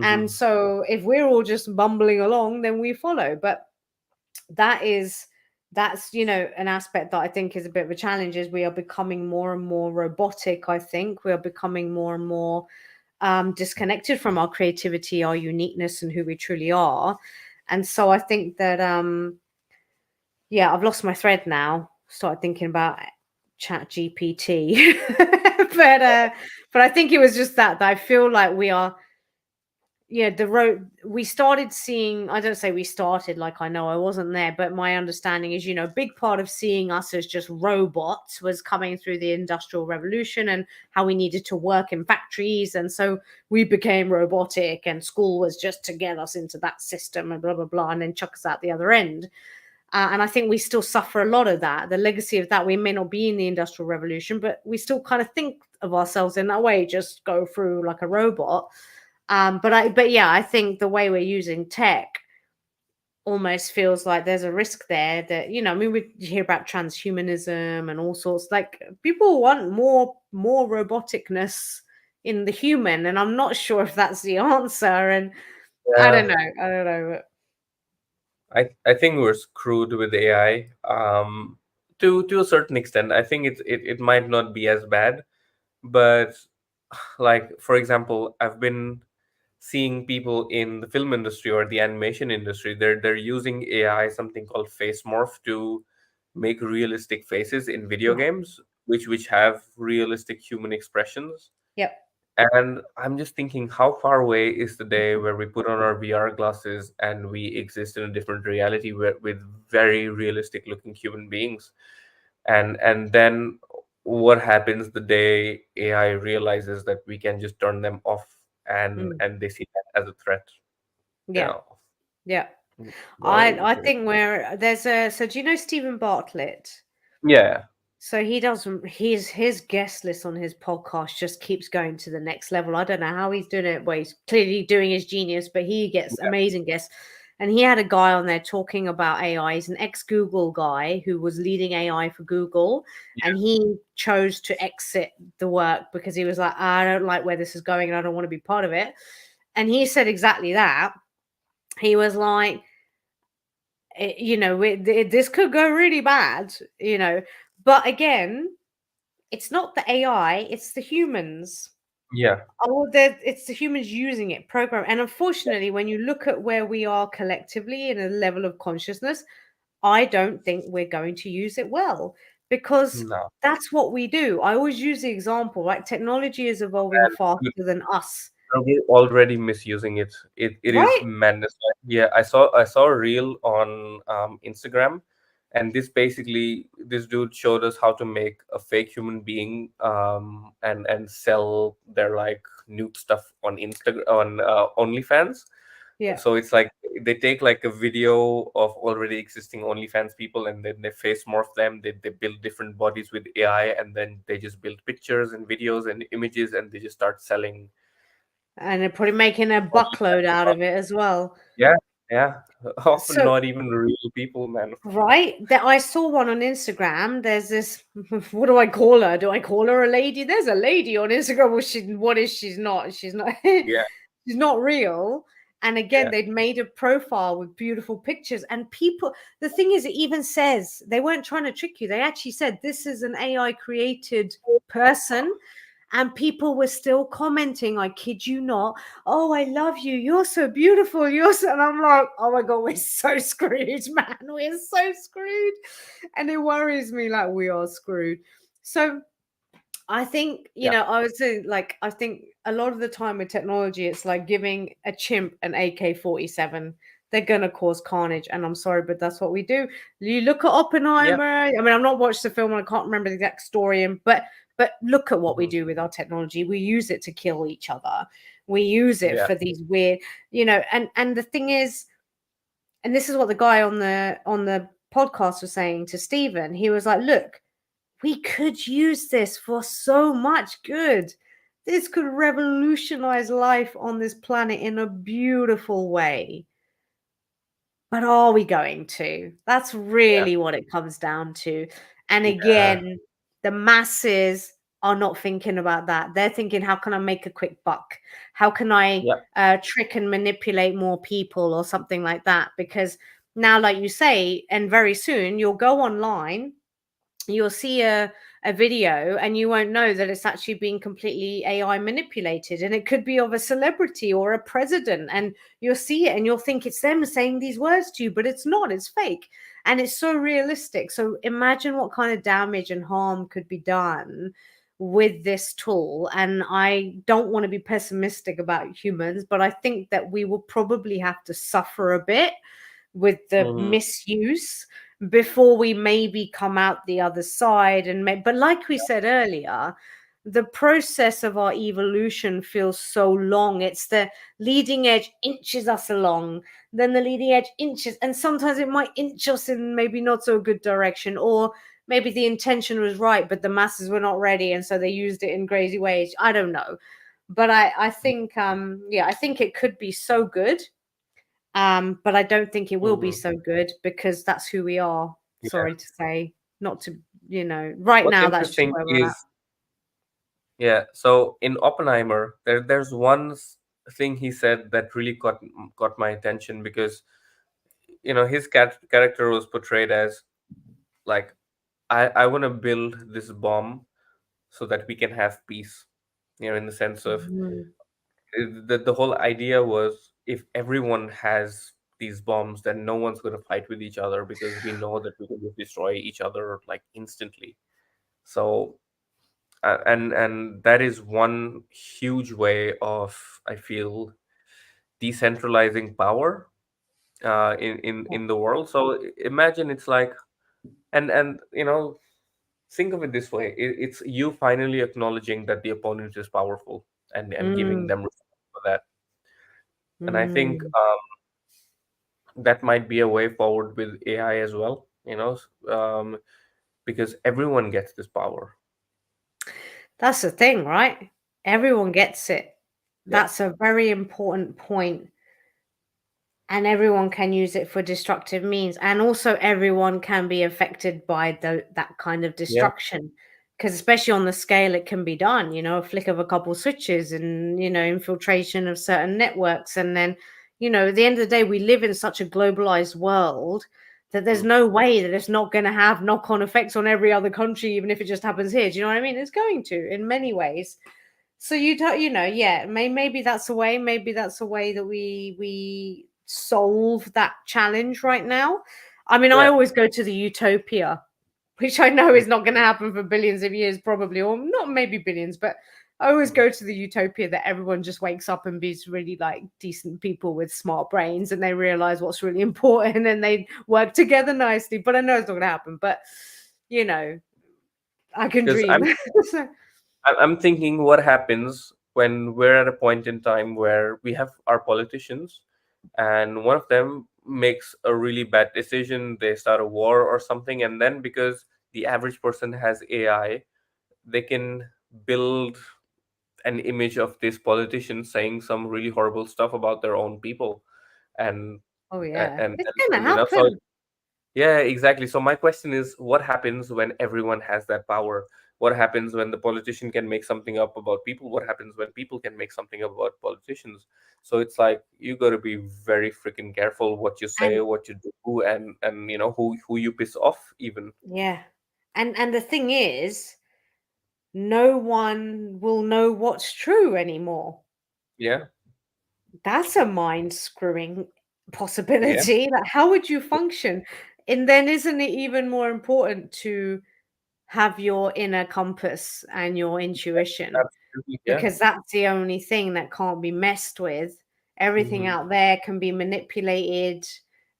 And Hmm. so if we're all just bumbling along, then we follow. But that is that's an aspect that I think is a bit of a challenge, is we are becoming more and more robotic. I think we are becoming more and more disconnected from our creativity, our uniqueness, and who we truly are. And so I think that yeah, I've lost my thread now. Started thinking about Chat GPT, but I think it was just that I feel like we are, yeah, the road we started seeing. I don't say we started, like, I know I wasn't there, but my understanding is, a big part of seeing us as just robots was coming through the industrial revolution, and how we needed to work in factories, and so we became robotic, and school was just to get us into that system and blah blah blah, and then chuck us out the other end. And I think we still suffer a lot of that. The legacy of that, we may not be in the industrial revolution, but we still kind of think of ourselves in that way, just go through like a robot. But yeah, I think the way we're using tech almost feels like there's a risk there that, I mean, we hear about transhumanism and all sorts. Like, people want more roboticness in the human, and I'm not sure if that's the answer. And Yeah, I don't know. I think we're screwed with AI. To a certain extent, I think it might not be as bad, but like for example, I've been seeing people in the film industry or the animation industry. They're using AI, something called face morph, to make realistic faces in video Yeah. games, which have realistic human expressions. Yep. And I'm just thinking, how far away is the day where we put on our VR glasses and we exist in a different reality with very realistic looking human beings? And then what happens the day AI realizes that we can just turn them off, Mm. and they see that as a threat? You Yeah. know, Yeah. I well, think where there's a so do you know Stephen Bartlett? yeah, So he does his guest list on his podcast just keeps going to the next level. I don't know how he's doing it, but he's clearly doing his genius, but he gets yeah, amazing guests. And he had a guy on there talking about AI. He's an ex-Google guy who was leading AI for Google, and yeah, he chose to exit the work because he was like, I don't like where this is going and I don't want to be part of it. And he said exactly that. He was like, this could go really bad, but again, it's not the AI, it's the humans. yeah. It's the humans using it, program. And unfortunately, when you look at where we are collectively in a level of consciousness, I don't think we're going to use it well, because No. that's what we do. I always use the example, like, technology is evolving And faster than us, we're already misusing it. It is right? madness. Yeah, I saw a reel on Instagram, and this dude showed us how to make a fake human being, and sell their like nude stuff on Instagram, on OnlyFans. Yeah. So it's like they take like a video of already existing OnlyFans people, and then they face morph them. They build different bodies with AI, and then they just build pictures and videos and images, and they just start selling. And they're probably making a buckload out of it as well. Yeah, yeah. Often So, not even real people, man. right, that I saw one on Instagram. There's this, what do I call her? Do I call her a lady? There's a lady on Instagram. Well, what is she's not? She's not Yeah, she's not real. And again, yeah, they'd made a profile with beautiful pictures. And people, the thing is, it even says they weren't trying to trick you. They actually said this is an AI created person, and people were still commenting, I kid you not, oh, I love you, you're so beautiful, you're so, and I'm like, oh my god, we're so screwed, man, we're so screwed. And it worries me, like, we are screwed. So I think, yeah, I would say, like, I think a lot of the time with technology, it's like giving a chimp an AK-47. They're going to cause carnage. And I'm sorry, but that's what we do. You look at yeah. Oppenheimer. I mean, I've not watched the film and I can't remember the exact story. But look at what we Mhm. do with our technology. We use it to kill each other. We use it Yeah, for these weird, and the thing is, and this is what the guy on the podcast was saying to Stephen. He was like, look, we could use this for so much good. This could revolutionize life on this planet in a beautiful way. But are we going to? That's yeah, really what it comes down to. And yeah, again, the masses. are not thinking about that. They're thinking, how can I make a quick buck? How can I Yeah. trick and manipulate more people or something like that? Because now, like you say, and very soon you'll go online, you'll see a video and you won't know that it's actually being completely AI manipulated, and it could be of a celebrity or a president, and you'll see it and you'll think it's them saying these words to you, but it's not, it's fake, and it's so realistic. So imagine what kind of damage and harm could be done with this tool. And I don't want to be pessimistic about humans, but I think that we will probably have to suffer a bit with the Hmm. misuse before we maybe come out the other side. And but like we said earlier, the process of our evolution feels so long. It's the leading edge inches us along, then the leading edge inches, and sometimes it might inch us in maybe not so good direction, or maybe the intention was right but the masses were not ready and so they used it in crazy ways. I don't know, but I think yeah, I think it could be so good, but I don't think it will be Hmm. so good because that's who we are. Yeah. Sorry to say, not to, right What's now, that's just interesting where we're at. is, yeah, so in Oppenheimer, there's one thing he said that really got my attention, because his character was portrayed as like, I want to build this bomb so that we can have peace. In the sense of, Mhm. the whole idea was, if everyone has these bombs, then no one's going to fight with each other, because we know that we can just destroy each other like instantly. So, and that is one huge way of, I feel, decentralizing power in the world. So imagine it's like, and think of it this way: it's you finally acknowledging that the opponent is powerful, and giving Mm, them respect for that. And I think mm. that might be a way forward with AI as well. Because everyone gets this power. That's the thing, right? Everyone gets it. Yeah. That's a very important point. And everyone can use it for destructive means, and also everyone can be affected by that kind of Yeah. destruction, because especially on the scale it can be done, a flick of a couple switches, and infiltration of certain networks. And then, at the end of the day, we live in such a globalized world that there's Mm. no way that it's not going to have knock-on effects on every other country, even if it just happens here. Do you know what I mean? It's going to, in many ways. So you don't, yeah, maybe that's a way. Maybe that's a way that we solve that challenge right now. I mean, I Yeah. always go to the utopia, which I know Mm. is not going to happen for billions of years, probably, or not maybe billions, but I always Mm. go to the utopia that everyone just wakes up and is really like decent people with smart brains, and they realize what's really important and they work together nicely. But I know it's not going to happen. But you know, I can Because dream. So, I'm thinking, what happens when we're at a point in time where we have our politicians, and one of them makes a really bad decision, they start a war or something, and then because the average person has AI, they can build an image of this politician saying some really horrible stuff about their own people. and oh and yeah, and, it's going to so, happen. yeah, exactly. So my question is, what happens when everyone has that power? What happens when the politician can make something up about people? What happens when people can make something up about politicians? So it's like, you got to be very freaking careful what you say, And what you do, and who you piss off even. yeah, and the thing is, no one will know what's true anymore. Yeah, That's a mind screwing yeah, possibility. Like, how would you function? And then, isn't it even more important to have your inner compass and your intuition? absolutely, yeah. Because that's the only thing that can't be messed with. Everything Hmm. out there can be manipulated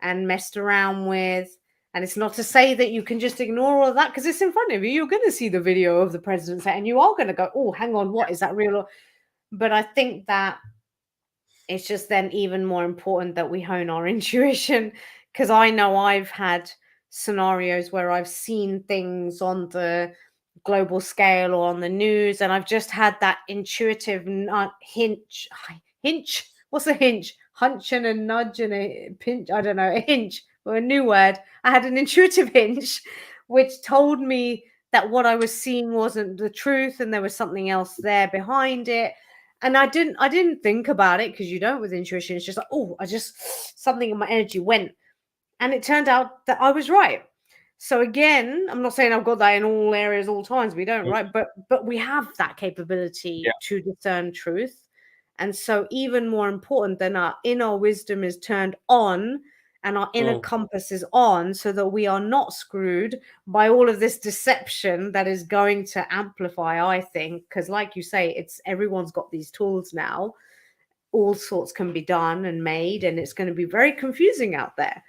and messed around with. And it's not to say that you can just ignore all of that because it's in front of you. You're going to see the video of the president and you are going to go, oh, hang on, what is that real? But I think that it's just then even more important that we hone our intuition, because I know I've had scenarios where I've seen things on the global scale or on the news, and I've just had that intuitive hinge. What's a hinge? Hunch and a nudge and a pinch. I don't know, a hinge or a new word. I had an intuitive hinge, which told me that what I was seeing wasn't the truth and there was something else there behind it. And I didn't think about it, because you don't with intuition. It's just like, oh, I just something in my energy went. And it turned out that I was right. So again, I'm not saying I've got that in all areas, all times. We don't, Mm. right? But we have that Yeah. capability to discern truth. And so even more important than our inner wisdom is turned on and our inner Mm. compass is on, so that we are not screwed by all of this deception that is going to amplify, I think. Because like you say, it's everyone's got these tools now. All sorts can be done and made, and it's going to be very confusing out there.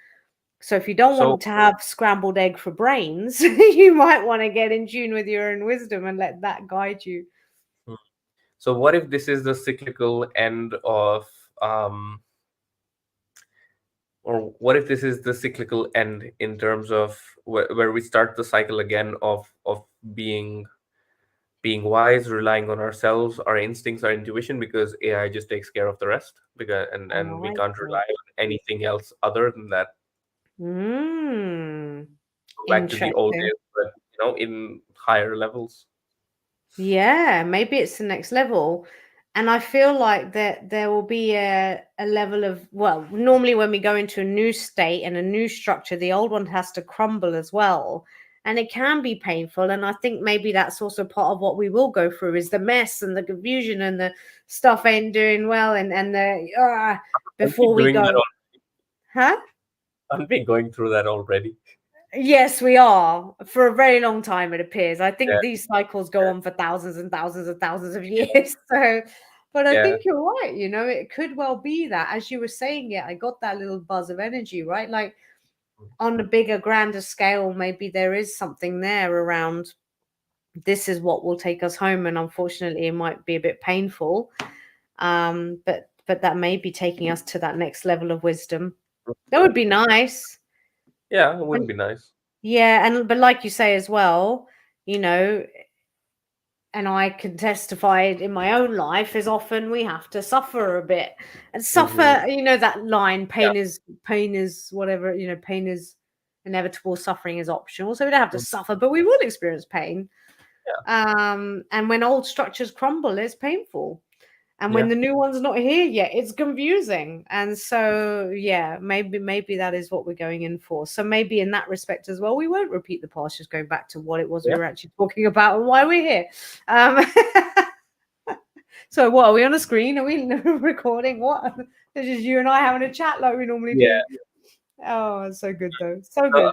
So if you don't So, want to have scrambled egg for brains, you might want to get in tune with your own wisdom and let that guide you. mm, so what if this is the cyclical end of, um, or what if this is the cyclical end in terms of where we start the cycle again of being being wise, relying on ourselves, our instincts, our intuition, because AI just takes care of the rest, because I and we like can't it. rely on anything else other than that. Mm, Go back to the old interesting. days, but in higher levels. Yeah, maybe it's the next level. And I feel like that there will be a level of, well, normally when we go into a new state and a new structure, the old one has to crumble as well. And it can be painful. And I think maybe that's also part of what we will go through, is the mess and the confusion and the stuff ain't doing well, and the Aren't we before we doing that? go, huh? Aren't we going through that already? Yes, we are. For a very long time, it appears. I Yeah, think these cycles go yeah, on for thousands and thousands and thousands of yeah, years. So, but I yeah. think you're right. It could well be that. As you were saying it, I got that little buzz of energy, right? Like on a bigger, grander scale, maybe there is something there around, this is what will take us home. And unfortunately, it might be a bit painful. But that may be taking us to that next level of wisdom. That would be nice. Yeah, it would be nice. Yeah, and but like you say as well, you know, and I can testify it in my own life, is often we have to suffer a bit. And Hmm. suffer, that line, Yeah, pain is whatever, pain is inevitable, suffering is optional. So we don't have to mm, suffer, but we will experience pain. yeah, And when old structures crumble, it's painful. And when yeah, the new one's not here yet, it's confusing. And so, yeah, maybe that is what we're going in for. So maybe in that respect as well, we won't repeat the past, just going back to what it was we yeah. were actually talking about and why we're here. Um, so what, are we on a screen? Are we recording? What? It's just you and I having a chat like we normally Yeah. do. Oh, it's so good though. So So good.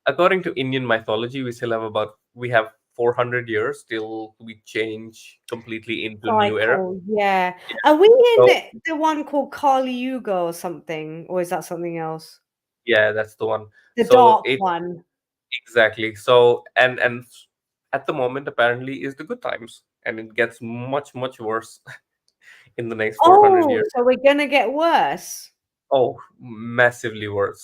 according to Indian mythology, we have 400 years till we change completely into new era. Cycle, yeah. Yeah. Are we in So the one called Kali Yuga or something? Or is that something else? yeah, that's the one. The So dark it one. exactly. So at the moment apparently is the good times, and it gets much worse in the next 400 Oh, years. so we're gonna get worse Oh, massively worse.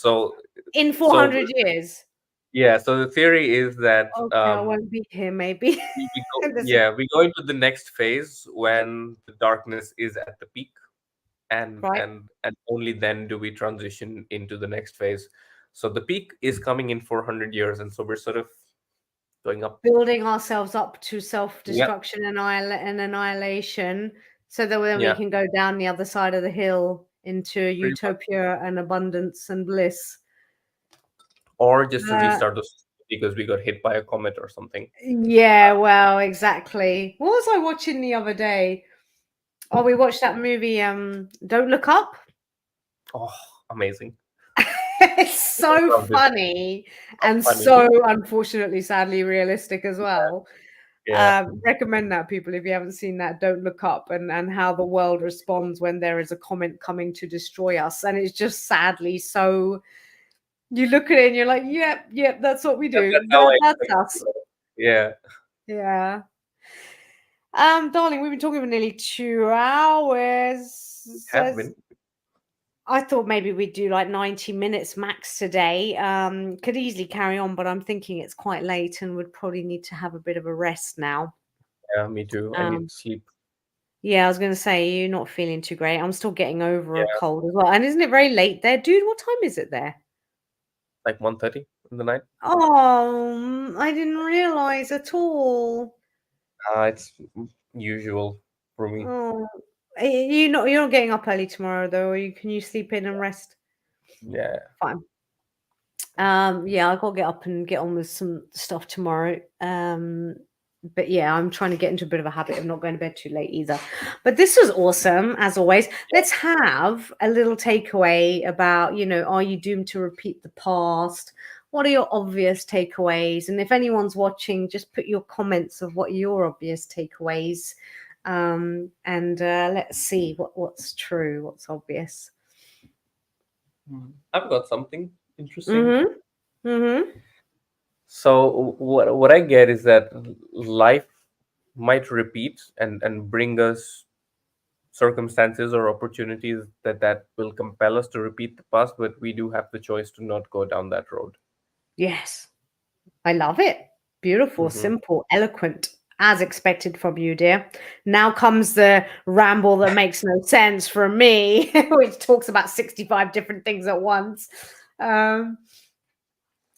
in So 400 years. yeah, so the theory is that Okay, I won't be here maybe. There's a we go into the next phase when the darkness is at the peak, and right, and only then do we transition into the next phase. So the peak is coming in 400 years, and so we're sort of going up. building ourselves up to Yeah, self-destruction and annihilation, so that then we yeah, can go down the other side of the hill into pretty much. utopia and abundance and bliss. Or just to Uh, restart us because we got hit by a comet or something. yeah, well, exactly. What was I watching the other day? Oh, we watched that movie, Don't Look Up. Oh, amazing. It's I so loved it. funny So and funny. so unfortunately, sadly realistic as well. Yeah. Recommend that, people, if you haven't seen that. Don't Look Up, and how the world responds when there is a comet coming to destroy us. And it's just sadly so, you look at it and you're like, yep, that's what we Yeah, do. that's how I That's expect it to us. go. Yeah, Yeah. Darling, we've been talking for nearly 2 hours. have So been. I thought maybe we'd do like 90 minutes max today. Could easily carry on, but I'm thinking it's quite late and would probably need to have a bit of a rest now. Yeah, me too. I need Um, to sleep. yeah, I was going to say, you're not feeling too great. I'm still getting over a Yeah, cold as well. And isn't it very late there? Dude, what time is it there? like 1:30. in the night. Oh, I didn't realize at all. It's usual for me. Oh, you're not getting up early tomorrow though, or can you sleep in and rest? Yeah. Fine. Yeah, I gotta get up and get on with some stuff tomorrow. But yeah, I'm trying to get into a bit of a habit of not going to bed too late either. But this was awesome, as always. Let's have a little takeaway about, are you doomed to repeat the past? What are your obvious takeaways? And if anyone's watching, just put your comments of what are your obvious takeaways. And let's see what's true, what's obvious. I've got something interesting. Mm-hmm. Mm-hmm. So what I get is that life might repeat and bring us circumstances or opportunities that will compel us to repeat the past, but we do have the choice to not go down that road. Yes. I love it. Beautiful, Hmm. simple, eloquent, as expected from you, dear. Now comes the ramble that makes no sense from me, which talks about 65 different things at once. Um,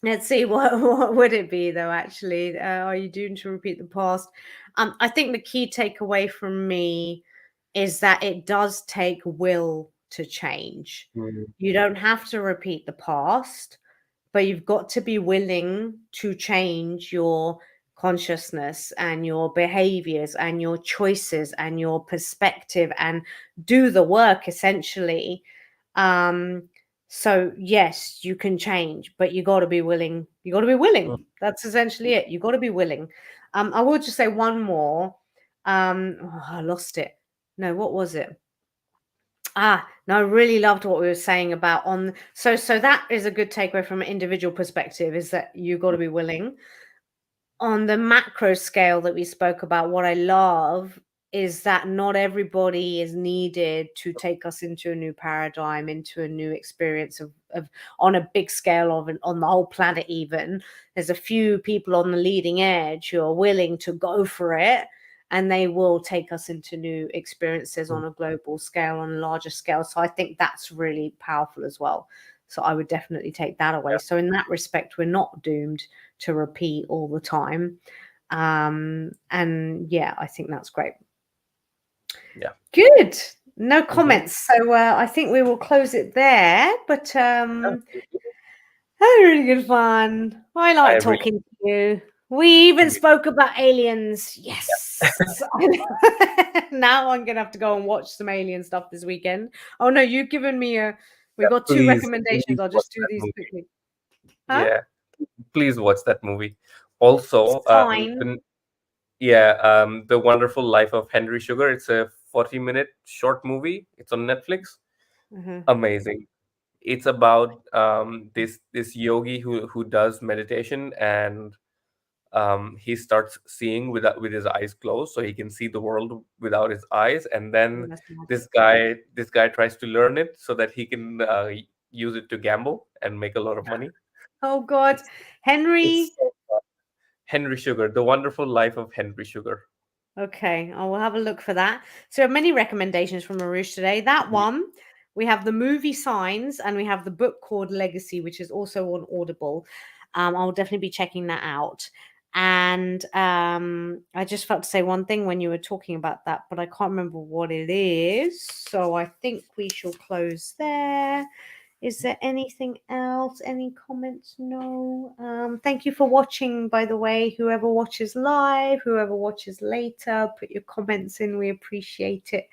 let's see, what would it be, though, actually? Are you doomed to repeat the past? I think the key takeaway from me is that it does take will to change. You don't have to repeat the past, but you've got to be willing to change your consciousness and your behaviors and your choices and your perspective and do the work essentially. um so yes, you can change, but you got to be willing. That's essentially it. You got to be willing. I will just say one more. I lost it. No, what was it? No, I really loved what we were saying about on. So that is a good takeaway from an individual perspective, is that you got to be willing. On the macro scale that we spoke about, what I love is that not everybody is needed to take us into a new paradigm, into a new experience of on a big scale of on the whole planet. Even there's a few people on the leading edge who are willing to go for it, and they will take us into new experiences on a global scale, on a larger scale. So I think that's really powerful as well. So I would definitely take that away. Yeah. So in that respect, we're not doomed to repeat all the time. And yeah, I think that's great. Yeah. Good. No Hmm. comments. So I think we will close it there. But Yeah, thank you. had really good fun. I I like really talking to you. We even me. spoke about aliens. Yes. Now I'm gonna have to go and watch some alien stuff this weekend. Oh no, you've given me a. We Yeah, got two please recommendations. I'll watch just do that these movie. quickly. Huh? Yeah, please watch that movie. Also, Sign. The Wonderful Life of Henry Sugar. It's a 40-minute short movie. It's on Netflix. Mhm. Amazing. It's about this yogi who does meditation, and he starts seeing with his eyes closed, so he can see the world without his eyes. And Oh, then that's this magic. guy this guy tries to learn it so that he can use it to gamble and make a lot of money. Oh God, It's Henry. it's so fun. Henry Sugar, The Wonderful Life of Henry Sugar. Okay, I will have a look for that. So many recommendations from Marouche today. That Ye- one, we have the movie Signs, and we have the book called Legacy, which is also on Audible. I'll definitely be checking that out. And I just felt to say one thing when you were talking about that, but I can't remember what it is. So I think we shall close there. Is there anything else? Any comments? No. Thank you for watching, by the way. Whoever watches live, whoever watches later, put your comments in. We appreciate it.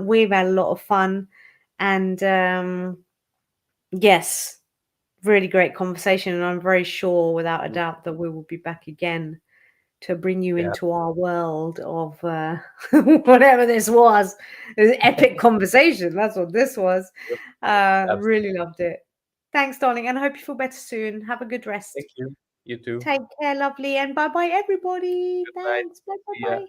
We've had a lot of fun. And yes, really great conversation. And I'm very sure, without a doubt, that we will be back again to bring you Yeah, into our world of whatever this was. It was an epic conversation. That's what this was. absolutely. Really loved it. Thanks, darling, and I hope you feel better soon. Have a good rest. Thank you. You too. Take care, lovely, and bye bye, everybody. Good night. Thanks. Bye bye See ya. bye.